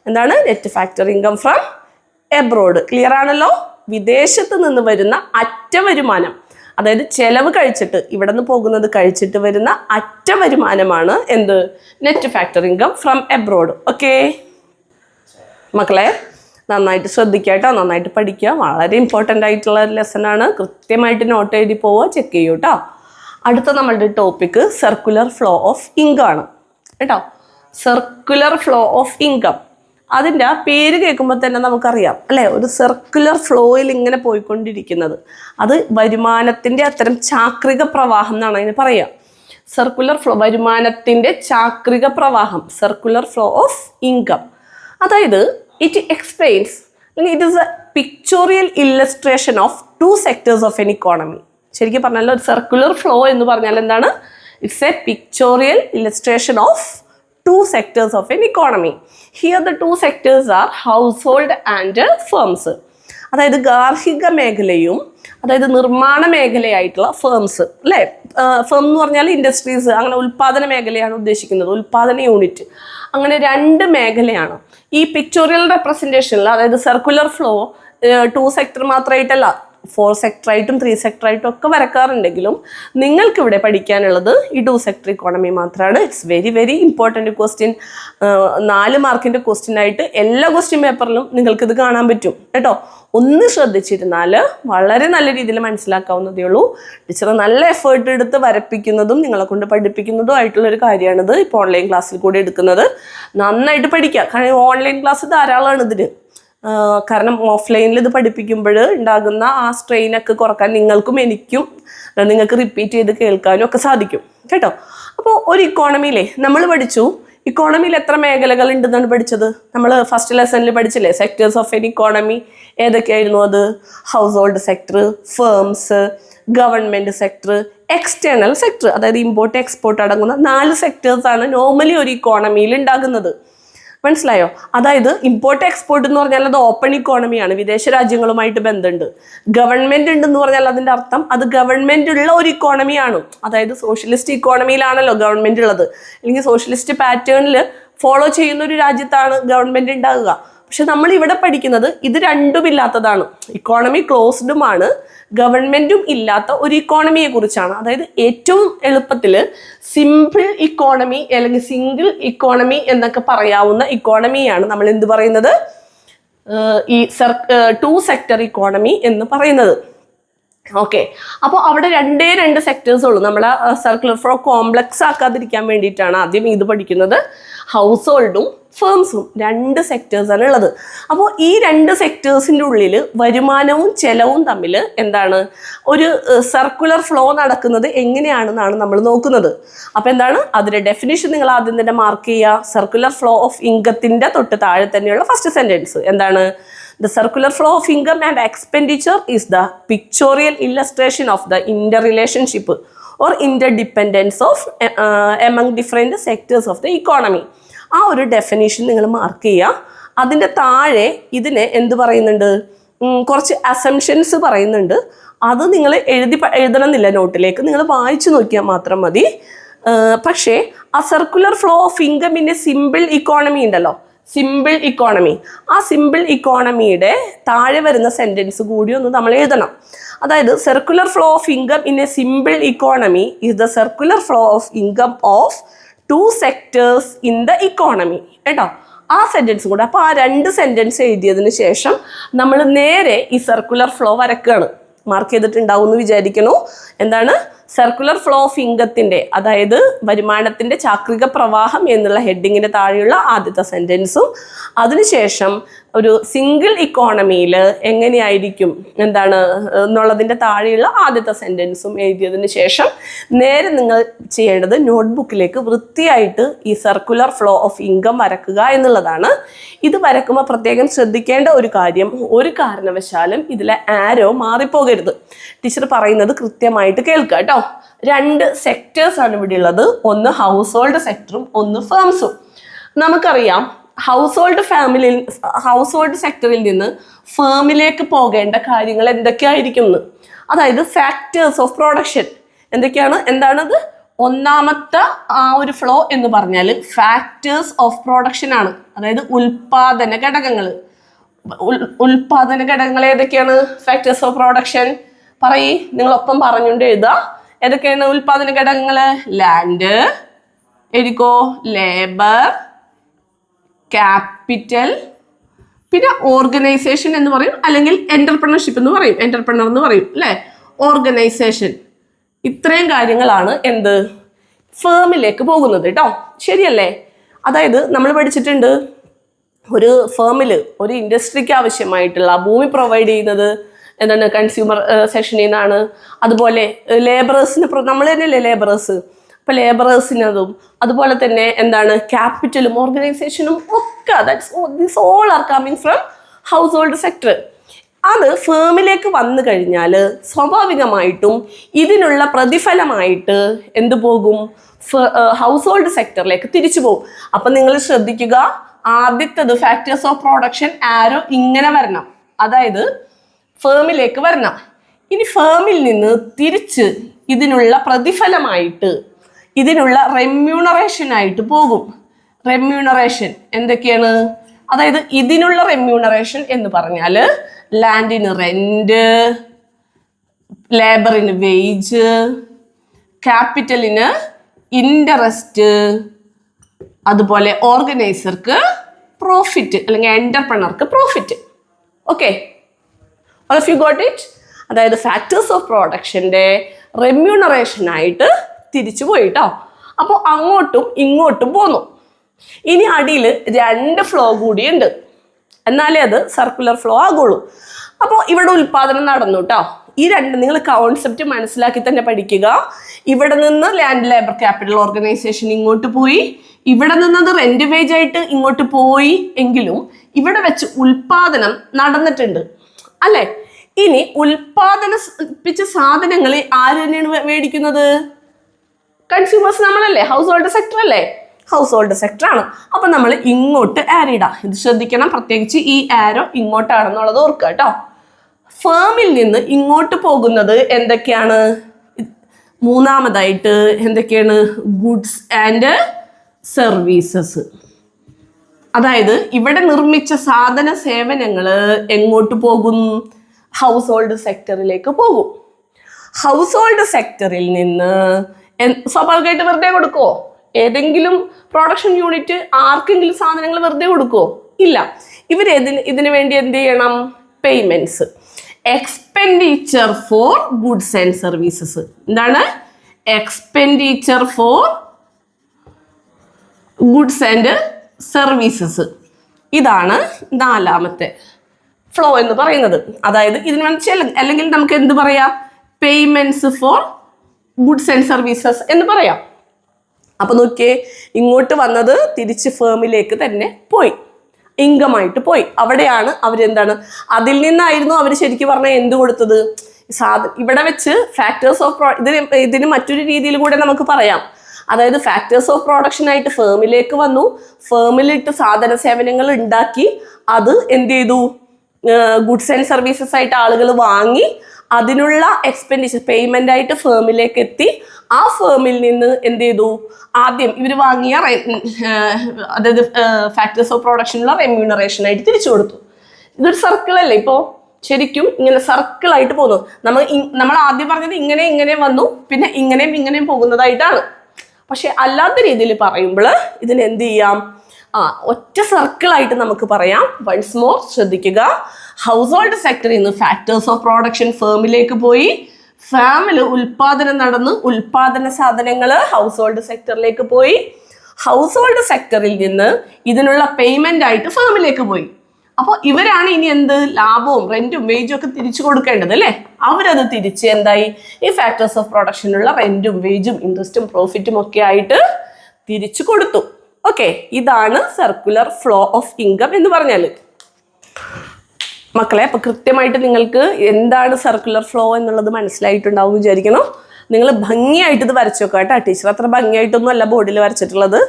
എന്താണ് net factor income from abroad? Clear ആണല്ലോ? വിദേശത്ത് നിന്ന് വരുന്ന അറ്റ വരുമാനം, അതായത് ചെലവ് കഴിച്ചിട്ട് ഇവിടെ നിന്ന് പോകുന്നത് കഴിച്ചിട്ട് വരുന്ന അറ്റ വരുമാനമാണ് എന്ത്? Net factor income from abroad. Okay മക്കളെ, നന്നായിട്ട് ശ്രദ്ധിക്കുക കേട്ടോ, നന്നായിട്ട് പഠിക്കുക. വളരെ ഇമ്പോർട്ടൻ്റ് ആയിട്ടുള്ള ലെസണാണ്. കൃത്യമായിട്ട് നോട്ട് എഴുതി പോവുക, ചെക്ക് ചെയ്യൂ കേട്ടോ. അടുത്ത നമ്മളുടെ topic circular flow of income ആണ് കേട്ടോ. സർക്കുലർ ഫ്ലോ ഓഫ് ഇൻകം, അതിൻ്റെ പേര് കേൾക്കുമ്പോൾ തന്നെ നമുക്കറിയാം അല്ലേ? ഒരു സർക്കുലർ ഫ്ലോയിൽ ഇങ്ങനെ പോയിക്കൊണ്ടിരിക്കുന്നത്. അത് വരുമാനത്തിൻ്റെ അത്തരം ചാക്രിക പ്രവാഹം എന്നാണ് അതിന് പറയുക. സർക്കുലർ ഫ്ലോ, വരുമാനത്തിൻ്റെ ചാക്രിക പ്രവാഹം, സർക്കുലർ ഫ്ലോ ഓഫ് ഇൻകം. അതായത് it explains, it is a pictorial illustration of 2 sectors of an economy. ശരിക്കും പറഞ്ഞാൽ ഒരു സർക്കുലർ ഫ്ലോ എന്ന് പറഞ്ഞാൽ എന്താണ്? It's a pictorial illustration of 2 sectors of an economy. Here the 2 sectors are household and firms. അതായത് ഗാർഹിക മേഖലയും അതായത് നിർമ്മാണ മേഖലയായിട്ടുള്ള ഫേംസ് അല്ലേ. ഫേം എന്ന് പറഞ്ഞാൽ ഇൻഡസ്ട്രീസ്, അങ്ങനെ ഉൽപ്പാദന മേഖലയാണ് ഉദ്ദേശിക്കുന്നത്, ഉൽപ്പാദന യൂണിറ്റ്. അങ്ങനെ 2 മേഖലയാണ് ഈ പിക്ചോറിയൽ റെപ്രസെൻറ്റേഷനിൽ. അതായത് സർക്കുലർ ഫ്ലോ 2 sector മാത്രമായിട്ടല്ല, 4 sector ആയിട്ടും 3 sector ആയിട്ടും ഒക്കെ വരക്കാറുണ്ടെങ്കിലും നിങ്ങൾക്ക് ഇവിടെ പഠിക്കാനുള്ളത് ഈ 2 sector ഇക്കോണമി മാത്രമാണ്. It's very very important question. 4 മാർക്കിൻ്റെ ക്വസ്റ്റ്യൻ ആയിട്ട് എല്ലാ ക്വസ്റ്റ്യൻ പേപ്പറിലും നിങ്ങൾക്കിത് കാണാൻ പറ്റും കേട്ടോ. ഒന്ന് ശ്രദ്ധിച്ചിരുന്നാൽ വളരെ നല്ല രീതിയിൽ മനസ്സിലാക്കാവുന്നതേ ഉള്ളൂ. ടീച്ചർ നല്ല എഫേർട്ട് എടുത്ത് വരപ്പിക്കുന്നതും നിങ്ങളെ കൊണ്ട് പഠിപ്പിക്കുന്നതും ആയിട്ടുള്ളൊരു കാര്യമാണിത്. ഇപ്പോൾ ഓൺലൈൻ ക്ലാസ്സിൽ കൂടി എടുക്കുന്നത്. നന്നായിട്ട് പഠിക്കുക. കാരണം ഓൺലൈൻ ക്ലാസ് ധാരാളമാണ് ഇതിന്. കാരണം ഓഫ്ലൈനിൽ ഇത് പഠിപ്പിക്കുമ്പോൾ ഉണ്ടാകുന്ന ആ സ്ട്രെയിനൊക്കെ കുറക്കാൻ നിങ്ങൾക്കും എനിക്കും നിങ്ങൾക്ക് റിപ്പീറ്റ് ചെയ്ത് കേൾക്കാനും ഒക്കെ സാധിക്കും കേട്ടോ. അപ്പോൾ ഒരു ഇക്കോണമിയിലെ നമ്മൾ പഠിച്ചു, ഇക്കോണമിയിൽ എത്ര മേഖലകൾ ഉണ്ടെന്നാണ് പഠിച്ചത്. നമ്മൾ ഫസ്റ്റ് ലെസണിൽ പഠിച്ചില്ലേ, സെക്ടേഴ്സ് ഓഫ് എൻ ഇക്കോണമി. ഏതൊക്കെയായിരുന്നു അത്? House hold sector, firms, government sector, external sector. അതായത് ഇമ്പോർട്ട് എക്സ്പോർട്ട് അടങ്ങുന്ന 4 സെക്ടേഴ്സാണ് നോർമലി ഒരു ഇക്കോണമിയിൽ ഉണ്ടാകുന്നത്. മനസ്സിലായോ? അതായത് ഇമ്പോർട്ട് എക്സ്പോർട്ട് എന്ന് പറഞ്ഞാൽ അത് ഓപ്പൺ ഇക്കോണമിയാണ്, വിദേശ രാജ്യങ്ങളുമായിട്ട് ബന്ധമുണ്ട്. ഗവൺമെൻറ് ഉണ്ടെന്ന് പറഞ്ഞാൽ അതിൻ്റെ അർത്ഥം അത് ഗവൺമെൻറ് ഉള്ള ഒരു ഇക്കോണമിയാണ്. അതായത് സോഷ്യലിസ്റ്റ് ഇക്കോണമിയിലാണല്ലോ ഗവൺമെൻറ് ഉള്ളത്, അല്ലെങ്കിൽ സോഷ്യലിസ്റ്റ് പാറ്റേണിൽ ഫോളോ ചെയ്യുന്ന ഒരു രാജ്യത്താണ് ഗവൺമെൻറ് ഉണ്ടാകുക. പക്ഷെ നമ്മൾ ഇവിടെ പഠിക്കുന്നത് ഇത് രണ്ടും ഇല്ലാത്തതാണ്. ഇക്കോണമി ക്ലോസ്ഡുമാണ്, ഗവൺമെൻറ്റും ഇല്ലാത്ത ഒരു ഇക്കോണമിയെ കുറിച്ചാണ്. അതായത് ഏറ്റവും എളുപ്പത്തിൽ സിമ്പിൾ ഇക്കോണമി അല്ലെങ്കിൽ സിംഗിൾ ഇക്കോണമി എന്നൊക്കെ പറയാവുന്ന ഇക്കോണമിയാണ് നമ്മൾ എന്ത് പറയുന്നത്? ഈ 2 sector ഇക്കോണമി എന്ന് പറയുന്നത്. ഓക്കെ, അപ്പോൾ അവിടെ 2 സെക്ടേഴ്സ് ഉള്ളൂ. നമ്മൾ സർക്കുലർ ഫ്ലോ കോംപ്ലക്സ് ആക്കാതിരിക്കാൻ വേണ്ടിയിട്ടാണ് ആദ്യം ഇത് പഠിക്കുന്നത്. ഹൗസ് ഹോൾഡും ഫേംസും 2 സെക്ടേഴ്സാണ് ഉള്ളത്. അപ്പോൾ ഈ 2 സെക്ടേഴ്സിൻ്റെ ഉള്ളിൽ വരുമാനവും ചെലവും തമ്മിൽ എന്താണ് ഒരു സർക്കുലർ ഫ്ലോ നടക്കുന്നത് എങ്ങനെയാണെന്നാണ് നമ്മൾ നോക്കുന്നത്. അപ്പോൾ എന്താണ് അതിൻ്റെ ഡെഫിനിഷൻ? നിങ്ങൾ ആദ്യം തന്നെ മാർക്ക് ചെയ്യുക. സർക്കുലർ ഫ്ലോ ഓഫ് ഇൻകത്തിൻ്റെ തൊട്ട് താഴെ തന്നെയുള്ള ഫസ്റ്റ് സെൻറ്റൻസ് എന്താണ്? The circular flow of income and expenditure is the pictorial illustration of the interrelationship or interdependence of among different sectors of the economy. ആ ഒരു ഡെഫിനേഷൻ നിങ്ങൾ മാർക്ക് ചെയ്യുക. അതിൻ്റെ താഴെ ഇതിനെ എന്ത് പറയുന്നുണ്ട്? കുറച്ച് അസംഷൻസ് പറയുന്നുണ്ട്. അത് നിങ്ങൾ എഴുതണമെന്നില്ല നോട്ടിലേക്ക്, നിങ്ങൾ വായിച്ചു നോക്കിയാൽ മാത്രം മതി. പക്ഷേ ആ സർക്കുലർ ഫ്ലോ ഓഫ് ഇൻകമിൻ്റെ സിമ്പിൾ ഇക്കോണമി ഉണ്ടല്ലോ, സിമ്പിൾ ഇക്കോണമി, ആ സിമ്പിൾ ഇക്കോണമിയുടെ താഴെ വരുന്ന സെൻറ്റൻസ് കൂടി ഒന്ന് നമ്മൾ എഴുതണം. അതായത് circular flow of income in a simple economy is the circular flow of income of 2 sectors in the economy കേട്ടോ. ആ സെൻറ്റൻസ് കൂടെ. അപ്പോൾ ആ 2 സെൻറ്റൻസ് എഴുതിയതിന് ശേഷം നമ്മൾ നേരെ ഈ സർക്കുലർ ഫ്ലോ വരക്കുകയാണ്. മാർക്ക് ചെയ്തിട്ടുണ്ടാവും എന്ന് വിചാരിക്കുന്നു. എന്താണ് സർക്കുലർ ഫ്ലോ ഓഫ് ഇൻകത്തിൻ്റെ, അതായത് വരുമാനത്തിൻ്റെ ചാക്രിക പ്രവാഹം എന്നുള്ള ഹെഡിങ്ങിന് താഴെയുള്ള ആദ്യത്തെ സെൻറ്റൻസും അതിനുശേഷം ഒരു സിംഗിൾ ഇക്കോണമിയിൽ എങ്ങനെയായിരിക്കും എന്താണ് എന്നുള്ളതിൻ്റെ താഴെയുള്ള ആദ്യത്തെ സെൻറ്റൻസും എഴുതിയതിന് ശേഷം നേരെ നിങ്ങൾ ചെയ്യേണ്ടത് നോട്ട്ബുക്കിലേക്ക് വൃത്തിയായിട്ട് ഈ സർക്കുലർ ഫ്ലോ ഓഫ് ഇൻകം വരക്കുക എന്നുള്ളതാണ്. ഇത് വരക്കുമ്പോൾ പ്രത്യേകം ശ്രദ്ധിക്കേണ്ട ഒരു കാര്യം, ഒരു കാരണവശാലും ഇതിലെ ആരോ മാറിപ്പോകരുത്. ടീച്ചർ പറയുന്നത് കൃത്യമായിട്ട് കേൾക്കുക കേട്ടോ. 2 സെക്ടേഴ്സാണ് ഇവിടെ ഉള്ളത്. ഒന്ന് ഹൗസ് ഹോൾഡ് സെക്ടറും ഒന്ന് ഫേംസും. നമുക്കറിയാം ഹൗസ് ഹോൾഡ് സെക്ടറിൽ നിന്ന് ഫേമിലേക്ക് പോകേണ്ട കാര്യങ്ങൾ എന്തൊക്കെയായിരിക്കും എന്ന്. അതായത് ഫാക്ടേഴ്സ് ഓഫ് പ്രൊഡക്ഷൻ എന്താണത്? ഒന്നാമത്തെ ആ ഒരു ഫ്ലോ എന്ന് പറഞ്ഞാൽ ഫാക്ടേഴ്സ് ഓഫ് പ്രൊഡക്ഷൻ ആണ്. അതായത് ഉൽപാദന ഘടകങ്ങൾ. ഉൽപാദന ഘടകങ്ങൾ ഏതൊക്കെയാണ്? ഫാക്ടേഴ്സ് ഓഫ് പ്രൊഡക്ഷൻ പറയ്, നിങ്ങളൊപ്പം പറഞ്ഞുകൊണ്ട് എഴുതുക. ഏതൊക്കെയാണ് ഉൽപാദന ഘടകങ്ങൾ? ലാൻഡ് എഴുതിക്കോ, ലേബർ, ക്യാപിറ്റൽ, പിന്നെ ഓർഗനൈസേഷൻ എന്ന് പറയും, അല്ലെങ്കിൽ എന്റർപ്രണർഷിപ്പ് എന്ന് പറയും, എന്റർപ്രണർ എന്ന് പറയും അല്ലേ, ഓർഗനൈസേഷൻ. ഇത്രയും കാര്യങ്ങളാണ് എന്ത് ഫേമിലേക്ക് പോകുന്നത് കേട്ടോ. ശരിയല്ലേ? അതായത് നമ്മൾ പഠിച്ചിട്ടുണ്ട് ഒരു ഫേമിൽ ഒരു ഇൻഡസ്ട്രിക്ക് ആവശ്യമായിട്ടുള്ള ഭൂമി പ്രൊവൈഡ് ചെയ്യുന്നത് എന്താണ്? കൺസ്യൂമർ സെക്ഷനിൽ നിന്നാണ്. അതുപോലെ ലേബറേഴ്സിന് നമ്മൾ തന്നെയല്ലേ ലേബറേഴ്സ്. ഇപ്പം ലേബറേഴ്സിനതും അതുപോലെ തന്നെ എന്താണ് ക്യാപിറ്റലും ഓർഗനൈസേഷനും ഒക്കെ this all are coming from house hold sector. അത് ഫേമിലേക്ക് വന്നു കഴിഞ്ഞാൽ സ്വാഭാവികമായിട്ടും ഇതിനുള്ള പ്രതിഫലമായിട്ട് എന്ത് പോകും? ഹൗസ് ഹോൾഡ് സെക്ടറിലേക്ക് തിരിച്ചു പോകും. അപ്പം നിങ്ങൾ ശ്രദ്ധിക്കുക, ആദ്യത്തേത് ഫാക്ടേഴ്സ് ഓഫ് പ്രൊഡക്ഷൻ ആരോ ഇങ്ങനെ വരണം, അതായത് ഫേമിലേക്ക് വരണം. ഇനി ഫേമിൽ നിന്ന് തിരിച്ച് ഇതിനുള്ള പ്രതിഫലമായിട്ട് ഇതിനുള്ള റെമ്യൂണറേഷൻ ആയിട്ട് പോകും. റെമ്യൂണറേഷൻ എന്തൊക്കെയാണ്? അതായത് ഇതിനുള്ള റെമ്യൂണറേഷൻ എന്ന് പറഞ്ഞാൽ ലാൻഡിന് റെന്റ്, ലേബറിന് വേജ്, ക്യാപിറ്റലിന് ഇൻട്രസ്റ്റ്, അതുപോലെ ഓർഗനൈസർക്ക് പ്രോഫിറ്റ് അല്ലെങ്കിൽ എന്റർപ്രണർക്ക് profit. Okay, all of you got it? അതായത് ഫാക്ടേഴ്സ് ഓഫ് പ്രൊഡക്ഷൻ്റെ റെമ്യൂണറേഷനായിട്ട് തിരിച്ചു പോയിട്ടോ. അപ്പോൾ അങ്ങോട്ടും ഇങ്ങോട്ടും പോന്നു. ഇനി അടിയിൽ 2 ഫ്ലോ കൂടിയുണ്ട്, എന്നാലേ അത് സർക്കുലർ ഫ്ലോ ആകുള്ളൂ. അപ്പോൾ ഇവിടെ ഉൽപാദനം നടന്നു കേട്ടോ. ഈ 2 നിങ്ങൾ കോൺസെപ്റ്റ് മനസ്സിലാക്കി തന്നെ പഠിക്കുക. ഇവിടെ നിന്ന് ലാൻഡ് ലേബർ ക്യാപിറ്റൽ ഓർഗനൈസേഷൻ ഇങ്ങോട്ട് പോയി, ഇവിടെ നിന്നത് റെന്റ് വേജ് ആയിട്ട് ഇങ്ങോട്ട് പോയി എങ്കിലും ഇവിടെ വെച്ച് ഉൽപാദനം നടന്നിട്ടുണ്ട് അല്ലേ? ഇനി ഉൽപാദിപ്പിച്ച സാധനങ്ങൾ ആര് തന്നെയാണ് മേടിക്കുന്നത്? കൺസ്യൂമേഴ്സ് നമ്മളല്ലേ, ഹൗസ് ഹോൾഡ് സെക്ടർ അല്ലേ? ഹൗസ് ഹോൾഡ് സെക്ടർ ആണ്. അപ്പൊ നമ്മൾ ഇങ്ങോട്ട് ആരോ ഇടാം. ഇത് ശ്രദ്ധിക്കണം, പ്രത്യേകിച്ച് ഈ ആരോ ഇങ്ങോട്ടാണെന്നുള്ളത് ഓർക്കുക കേട്ടോ. ഫേമിൽ നിന്ന് ഇങ്ങോട്ട് പോകുന്നത് എന്തൊക്കെയാണ്? മൂന്നാമതായിട്ട് എന്തൊക്കെയാണ്? Goods and services. അതായത് ഇവിടെ നിർമ്മിച്ച സാധന സേവനങ്ങൾ എങ്ങോട്ട് പോകും? ഹൗസ് ഹോൾഡ് സെക്ടറിലേക്ക് പോകും. ഹൗസ് ഹോൾഡ് സെക്ടറിൽ നിന്ന് സ്വാഭാവികമായിട്ട് വെറുതെ കൊടുക്കുമോ? ഏതെങ്കിലും പ്രൊഡക്ഷൻ യൂണിറ്റ് ആർക്കെങ്കിലും സാധനങ്ങൾ വെറുതെ കൊടുക്കുമോ? ഇല്ല. ഇതിനു വേണ്ടി എന്ത് ചെയ്യണം? Payments, expenditure for goods and services. എന്താണ് expenditure for goods and services? ഇതാണ് 4ാമത്തെ ഫ്ലോ എന്ന് പറയുന്നത്. അതായത് ഇതിന് വേണ്ടി അല്ലെങ്കിൽ നമുക്ക് എന്ത് പറയാം? Payments four goods and services എന്ന് പറയാം. അപ്പൊ നോക്കിയേ, ഇങ്ങോട്ട് വന്നത് തിരിച്ച് ഫേമിലേക്ക് തന്നെ പോയി, ഇൻകമായിട്ട് പോയി. അവിടെയാണ് അവരെന്താണ്, അതിൽ നിന്നായിരുന്നു അവർ ശരിക്കും പറഞ്ഞാൽ എന്ത് കൊടുത്തത്? ഇവിടെ വെച്ച് ഫാക്ടേഴ്സ് ഓഫ് ഇതിന് മറ്റൊരു രീതിയിൽ കൂടെ നമുക്ക് പറയാം. അതായത് ഫാക്ടേഴ്സ് ഓഫ് പ്രൊഡക്ഷൻ ആയിട്ട് ഫേമിലേക്ക് വന്നു, ഫേമിലിട്ട് സാധന സേവനങ്ങൾ ഉണ്ടാക്കി, അത് എന്ത് ചെയ്തു? ഗുഡ്സ് ആൻഡ് സർവീസസ് ആയിട്ട് ആളുകൾ വാങ്ങി, അതിനുള്ള എക്സ്പെൻഡിച്ചർ പേയ്മെന്റ് ആയിട്ട് ഫേമിലേക്ക് എത്തി. ആ ഫേമിൽ നിന്ന് എന്ത് ചെയ്തു? ആദ്യം ഇവർ വാങ്ങിയ അതായത് ഫാക്ടേഴ്സ് ഓഫ് പ്രൊഡക്ഷനുള്ള റെമ്യൂണറേഷൻ ആയിട്ട് തിരിച്ചു കൊടുത്തു. ഇതൊരു സർക്കിൾ അല്ലേ? ഇപ്പോൾ ശരിക്കും ഇങ്ങനെ സർക്കിളായിട്ട് പോകുന്നു. നമ്മൾ ആദ്യം പറഞ്ഞത് ഇങ്ങനെ വന്നു, പിന്നെ ഇങ്ങനെയും പോകുന്നതായിട്ടാണ്. പക്ഷെ അല്ലാത്ത രീതിയിൽ പറയുമ്പോൾ ഇതിന് എന്ത് ചെയ്യാം? ഒറ്റ സർക്കിളായിട്ട് നമുക്ക് പറയാം. വൺസ് മോർ ശ്രദ്ധിക്കുക, ഹൗസ് ഹോൾഡ് സെക്ടറിൽ നിന്ന് ഫാക്ടേഴ്സ് ഓഫ് പ്രൊഡക്ഷൻ ഫേമിലേക്ക് പോയി, ഫാമിൽ ഉൽപാദനം നടന്നു, ഉൽപാദന സാധനങ്ങൾ ഹൗസ് ഹോൾഡ് സെക്ടറിലേക്ക് പോയി, ഹൗസ് ഹോൾഡ് സെക്ടറിൽ നിന്ന് ഇതിനുള്ള പേയ്മെന്റ് ആയിട്ട് ഫേമിലേക്ക് പോയി. അപ്പോൾ ഇവരാണ് ഇനി എന്ത്? ലാഭവും റെന്റും വേജും ഒക്കെ തിരിച്ചു കൊടുക്കേണ്ടത് അല്ലേ? അവരത് തിരിച്ച് എന്തായി? ഈ ഫാക്ടേഴ്സ് ഓഫ് പ്രൊഡക്ഷനുള്ള റെന്റും വേജും ഇൻട്രസ്റ്റും പ്രോഫിറ്റും ഒക്കെ ആയിട്ട് തിരിച്ചു കൊടുത്തു. ഓക്കെ, ഇതാണ് സർക്കുലർ ഫ്ലോ ഓഫ് ഇൻകം എന്ന് പറഞ്ഞാൽ. മക്കളെ, അപ്പൊ കൃത്യമായിട്ട് നിങ്ങൾക്ക് എന്താണ് സർക്കുലർ ഫ്ലോ എന്നുള്ളത് മനസ്സിലായിട്ടുണ്ടാവും വിചാരിക്കണം. നിങ്ങൾ ഭംഗിയായിട്ട് ഇത് വരച്ചു വെക്കുക കേട്ടോ. ടീച്ചർ അത്ര ഭംഗിയായിട്ടൊന്നും അല്ല ബോർഡിൽ വരച്ചിട്ടുള്ളത്.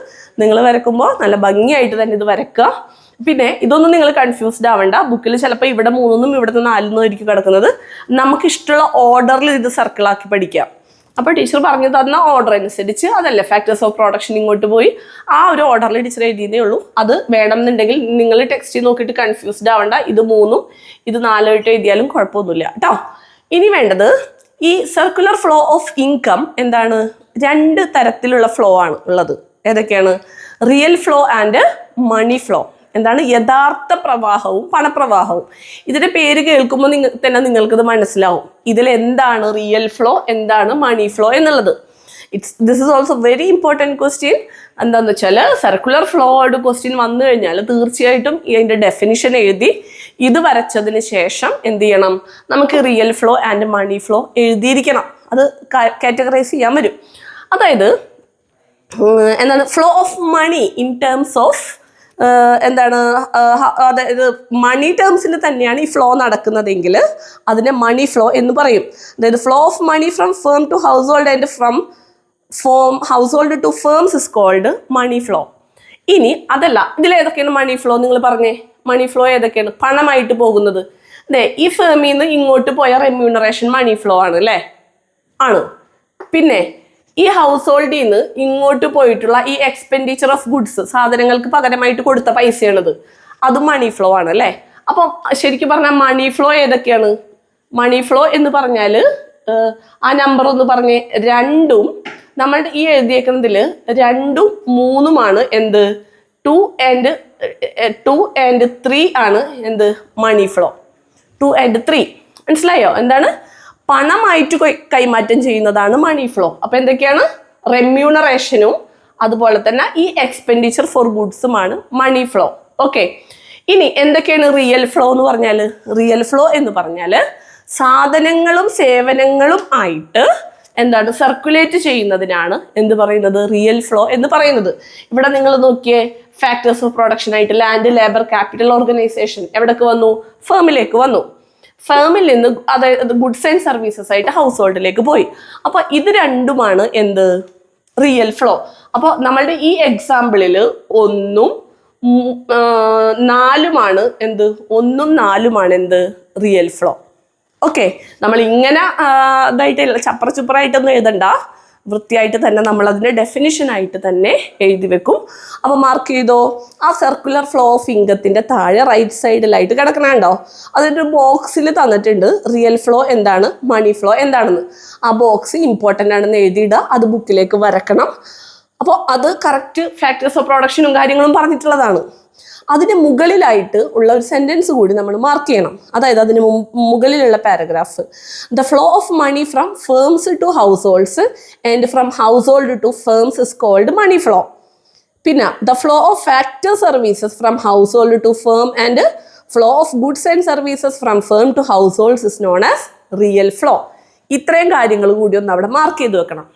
നിങ്ങൾ വരക്കുമ്പോൾ നല്ല ഭംഗിയായിട്ട് തന്നെ ഇത് വരക്കുക. പിന്നെ ഇതൊന്നും നിങ്ങൾ കൺഫ്യൂസ്ഡ് ആവണ്ട. ബുക്കിൽ ചിലപ്പോൾ ഇവിടെ 3 ഇവിടുത്തെ 4 ആയിരിക്കും കിടക്കുന്നത്. നമുക്ക് ഇഷ്ടമുള്ള ഓർഡറിൽ ഇത് സർക്കിളാക്കി പഠിക്കാം. അപ്പോൾ ടീച്ചർ പറഞ്ഞു തന്ന ഓർഡർ അനുസരിച്ച് അതല്ലേ ഫാക്ടേഴ്സ് ഓഫ് പ്രൊഡക്ഷൻ ഇങ്ങോട്ട് പോയി ആ ഒരു ഓർഡറിൽ ടീച്ചർ എഴുതിയതേ ഉള്ളൂ. അത് വേണമെന്നുണ്ടെങ്കിൽ നിങ്ങൾ ടെക്സ്റ്റ് നോക്കിയിട്ട് കൺഫ്യൂസ്ഡ് ആവണ്ട. ഇത് 3 ഇത് 4 ആയിട്ട് എഴുതിയാലും കുഴപ്പമൊന്നുമില്ല കേട്ടോ. ഇനി വേണ്ടത് ഈ സർക്കുലർ ഫ്ലോ ഓഫ് ഇൻകം എന്താണ്? 2 തരത്തിലുള്ള ഫ്ലോ ആണ് ഉള്ളത്. ഏതൊക്കെയാണ്? Real flow and money flow. എന്താണ്? യഥാർത്ഥ പ്രവാഹവും പണപ്രവാഹവും. ഇതിന്റെ പേര് കേൾക്കുമ്പോൾ നിങ്ങൾക്കിത് മനസ്സിലാവും. ഇതിൽ എന്താണ് റിയൽ ഫ്ലോ, എന്താണ് മണി ഫ്ലോ എന്നുള്ളത്. This is also very important question. എന്താണെന്ന് വെച്ചാൽ സർക്കുലർ ഫ്ലോയുടെ ക്വസ്റ്റ്യൻ വന്നു കഴിഞ്ഞാൽ തീർച്ചയായിട്ടും ഇതിൻ്റെ ഡെഫിനിഷൻ എഴുതി ഇത് വരച്ചതിന് ശേഷം എന്ത് ചെയ്യണം? നമുക്ക് real flow and money flow എഴുതിയിരിക്കണം. അത് കാറ്റഗറൈസ് ചെയ്യാൻ വരും. അതായത് എന്താണ് flow of money in terms of എന്താണ് അതായത് മണി ടേംസിൽ തന്നെയാണ് ഈ ഫ്ലോ നടക്കുന്നതെങ്കിൽ അതിനെ മണി ഫ്ലോ എന്ന് പറയും. അതായത് flow of money from firm to household and from household to firms is called money flow. ഇനി അതല്ല, ഇതിലേതൊക്കെയാണ് മണി ഫ്ലോ? നിങ്ങൾ പറഞ്ഞേ, മണി ഫ്ലോ ഏതൊക്കെയാണ്? പണമായിട്ട് പോകുന്നത് അതെ, ഈ ഫേമിൽ നിന്ന് ഇങ്ങോട്ട് പോയ റെമ്യൂണറേഷൻ മണി ഫ്ലോ ആണ് അല്ലേ? ആണ്. പിന്നെ ഈ ഹൗസ് ഹോൾഡിൽ നിന്ന് ഇങ്ങോട്ട് പോയിട്ടുള്ള ഈ എക്സ്പെൻഡിച്ചർ ഓഫ് ഗുഡ്സ്, സാധനങ്ങൾക്ക് പകരമായിട്ട് കൊടുത്ത പൈസയാണത്, അതും മണി ഫ്ലോ ആണ് അല്ലേ? അപ്പം ശരിക്കും പറഞ്ഞാൽ മണി ഫ്ലോ ഏതൊക്കെയാണ്? മണി ഫ്ലോ എന്ന് പറഞ്ഞാൽ ആ നമ്പർ ഒന്ന് പറഞ്ഞേ. രണ്ടും നമ്മളുടെ ഈ എഴുതിയേക്കുന്നതിൽ 2ഉം 3ഉമാണ് എന്ത്? 2 and 3 ആണ് എന്ത്? മണി ഫ്ലോ. 2 and 3 മനസ്സിലായോ? എന്താണ്? പണമായിട്ട് കൈമാറ്റം ചെയ്യുന്നതാണ് മണി ഫ്ലോ. അപ്പൊ എന്തൊക്കെയാണ്? റെമ്യൂണറേഷനും അതുപോലെ തന്നെ ഈ എക്സ്പെൻഡിച്ചർ ഫോർ ഗുഡ്സുമാണ് മണി ഫ്ലോ. ഓക്കെ, ഇനി എന്തൊക്കെയാണ് റിയൽ ഫ്ലോ എന്ന് പറഞ്ഞാൽ? റിയൽ ഫ്ലോ എന്ന് പറഞ്ഞാൽ സാധനങ്ങളും സേവനങ്ങളും ആയിട്ട് എന്താണ് സർക്കുലേറ്റ് ചെയ്യുന്നതിനാണ് എന്ത് പറയുന്നത്? റിയൽ ഫ്ലോ എന്ന് പറയുന്നത്. ഇവിടെ നിങ്ങൾ നോക്കിയേ, ഫാക്ടേഴ്സ് ഓഫ് പ്രൊഡക്ഷൻ ആയിട്ട് ലാൻഡ്, ലേബർ, ക്യാപിറ്റൽ, ഓർഗനൈസേഷൻ എവിടേക്ക് വന്നു? ഫേമിലേക്ക് വന്നു. ഫേമിൽ നിന്ന് അതായത് ഗുഡ്സ് ആൻഡ് സർവീസസ് ആയിട്ട് ഹൗസ് ഹോൾഡിലേക്ക് പോയി. അപ്പൊ ഇത് രണ്ടുമാണ് എന്ത്? Real flow. അപ്പോൾ നമ്മളുടെ ഈ എക്സാമ്പിളിൽ 1ഉം 4ഉമാണ് എന്ത്? 1ഉം 4ഉമാണ് എന്ത്? Real flow. ഓക്കെ, നമ്മൾ ഇങ്ങനെ ഇതായിട്ട് ചപ്പറച്ചുപ്പറായിട്ടൊന്നും എഴുതണ്ട, വൃത്തിയായിട്ട് തന്നെ നമ്മൾ അതിൻ്റെ ഡെഫിനിഷനായിട്ട് തന്നെ എഴുതി വെക്കും. അപ്പോൾ മാർക്ക് ചെയ്തോ. ആ സർക്കുലർ ഫ്ലോ ഓഫ് ഇൻകത്തിൻ്റെ താഴെ റൈറ്റ് സൈഡിലായിട്ട് കിടക്കണുണ്ടോ? അതിൻ്റെ ബോക്സിൽ തന്നിട്ടുണ്ട് റിയൽ ഫ്ലോ എന്താണ്, മണി ഫ്ലോ എന്താണെന്ന്. ആ ബോക്സ് ഇമ്പോർട്ടൻ്റ് ആണെന്ന് എഴുതിയിടുക, അത് ബുക്കിലേക്ക് വരക്കണം. അപ്പോൾ അത് കറക്റ്റ് ഫാക്ടേഴ്സ് ഓഫ് പ്രൊഡക്ഷനും കാര്യങ്ങളും പറഞ്ഞിട്ടുള്ളതാണ്. അതിന് മുകളിലായിട്ട് ഉള്ള ഒരു സെൻറ്റൻസ് കൂടി നമ്മൾ മാർക്ക് ചെയ്യണം. അതായത് അതിന് മുകളിലുള്ള paragraph, the flow of money from firms to households and from household to firms is called money flow. പിന്നെ the flow of factor services from household to firm and flow of goods and services from firm to households is known as real flow. ഇത്രയും കാര്യങ്ങൾ കൂടി ഒന്ന് അവിടെ mark ചെയ്ത് വെക്കണം.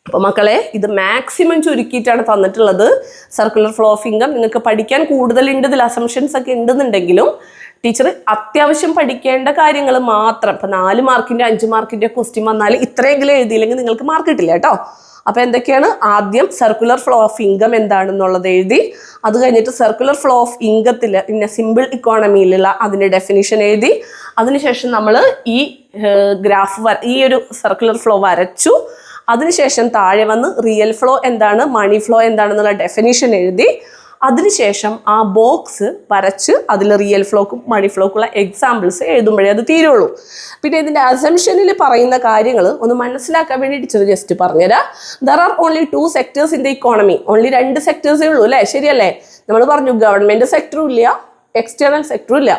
അപ്പോൾ മക്കളെ, ഇത് മാക്സിമം ചുരുക്കിയിട്ടാണ് തന്നിട്ടുള്ളത്. സർക്കുലർ ഫ്ലോ ഓഫ് ഇൻകം നിങ്ങൾക്ക് പഠിക്കാൻ കൂടുതലുണ്ട്, ഇതിൽ അസംഷൻസ് ഒക്കെ ഉണ്ടെന്നുണ്ടെങ്കിലും ടീച്ചർ അത്യാവശ്യം പഠിക്കേണ്ട കാര്യങ്ങൾ മാത്രം. ഇപ്പം 4 മാർക്കിൻ്റെ 5 മാർക്കിൻ്റെ ക്വസ്റ്റ്യൻ വന്നാൽ ഇത്രയെങ്കിലും എഴുതിയില്ലെങ്കിൽ നിങ്ങൾക്ക് മാർക്ക് കിട്ടില്ല കേട്ടോ. അപ്പോൾ എന്തൊക്കെയാണ്? ആദ്യം സർക്കുലർ ഫ്ലോ ഓഫ് ഇൻകം എന്താണെന്നുള്ളത് എഴുതി, അത് കഴിഞ്ഞിട്ട് സർക്കുലർ ഫ്ലോ ഓഫ് ഇൻകത്തിൽ പിന്നെ സിമ്പിൾ ഇക്കോണമിയിലുള്ള അതിൻ്റെ ഡെഫിനിഷൻ എഴുതി, അതിനുശേഷം നമ്മൾ ഈ ഗ്രാഫ് ഈ ഒരു സർക്കുലർ ഫ്ലോ വരച്ചു. അതിനുശേഷം താഴെ വന്ന് റിയൽ ഫ്ലോ എന്താണ്, മണി ഫ്ലോ എന്താണെന്നുള്ള ഡെഫിനിഷൻ എഴുതി, അതിനുശേഷം ആ ബോക്സ് വരച്ച് അതിൽ റിയൽ ഫ്ലോക്കും മണി ഫ്ലോക്കുള്ള എക്സാമ്പിൾസ് എഴുതുമ്പോഴേ അത് തീരുള്ളൂ. പിന്നെ ഇതിൻ്റെ അസംഷനിൽ പറയുന്ന കാര്യങ്ങൾ ഒന്ന് മനസ്സിലാക്കാൻ വേണ്ടി ടീച്ചർ ജസ്റ്റ് പറഞ്ഞുതരാം. There are only 2 sectors in the economy. Only 2 സെക്ടേഴ്സേ ഉള്ളൂ അല്ലേ? ശരിയല്ലേ? നമ്മൾ പറഞ്ഞു ഗവൺമെൻറ് സെക്ടറും ഇല്ല, എക്സ്റ്റേണൽ സെക്ടറും ഇല്ല.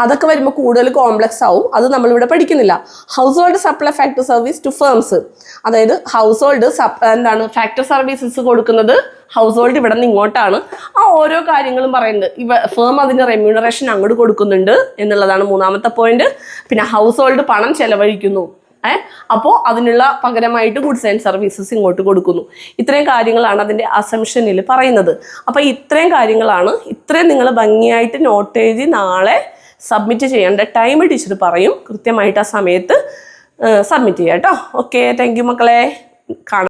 അതൊക്കെ വരുമ്പോൾ കൂടുതൽ കോംപ്ലക്സ് ആവും, അത് നമ്മളിവിടെ പഠിക്കുന്നില്ല. Household supply factor service to firms, അതായത് ഹൗസ് ഹോൾഡ് എന്താണ് ഫാക്ടർ സർവീസസ് കൊടുക്കുന്നത് ഹൗസ് ഹോൾഡ് ഇവിടെ നിന്ന് ഇങ്ങോട്ടാണ്. ആ ഓരോ കാര്യങ്ങളും പറയുന്നുണ്ട്. ഫേം അതിൻ്റെ റെമ്യൂണറേഷൻ അങ്ങോട്ട് കൊടുക്കുന്നുണ്ട് എന്നുള്ളതാണ് 3ാമത്തെ പോയിന്റ്. പിന്നെ ഹൗസ് ഹോൾഡ് പണം ചെലവഴിക്കുന്നു, അപ്പോൾ അതിനുള്ള പകരമായിട്ട് ഗുഡ്സ് ആൻഡ് സർവീസസ് ഇങ്ങോട്ട് കൊടുക്കുന്നു. ഇത്രയും കാര്യങ്ങളാണ് അതിൻ്റെ അസംഷനിൽ പറയുന്നത്. അപ്പോൾ ഇത്രയും കാര്യങ്ങളാണ്. ഇത്രയും നിങ്ങൾ ഭംഗിയായിട്ട് നോട്ട് എഴുതി നാളെ സബ്മിറ്റ് ചെയ്യേണ്ട ടൈം ടീച്ചർ പറയും. കൃത്യമായിട്ട് ആ സമയത്ത് സബ്മിറ്റ് ചെയ്യാം കേട്ടോ. ഓക്കെ, താങ്ക് യു മക്കളെ. കാണാം.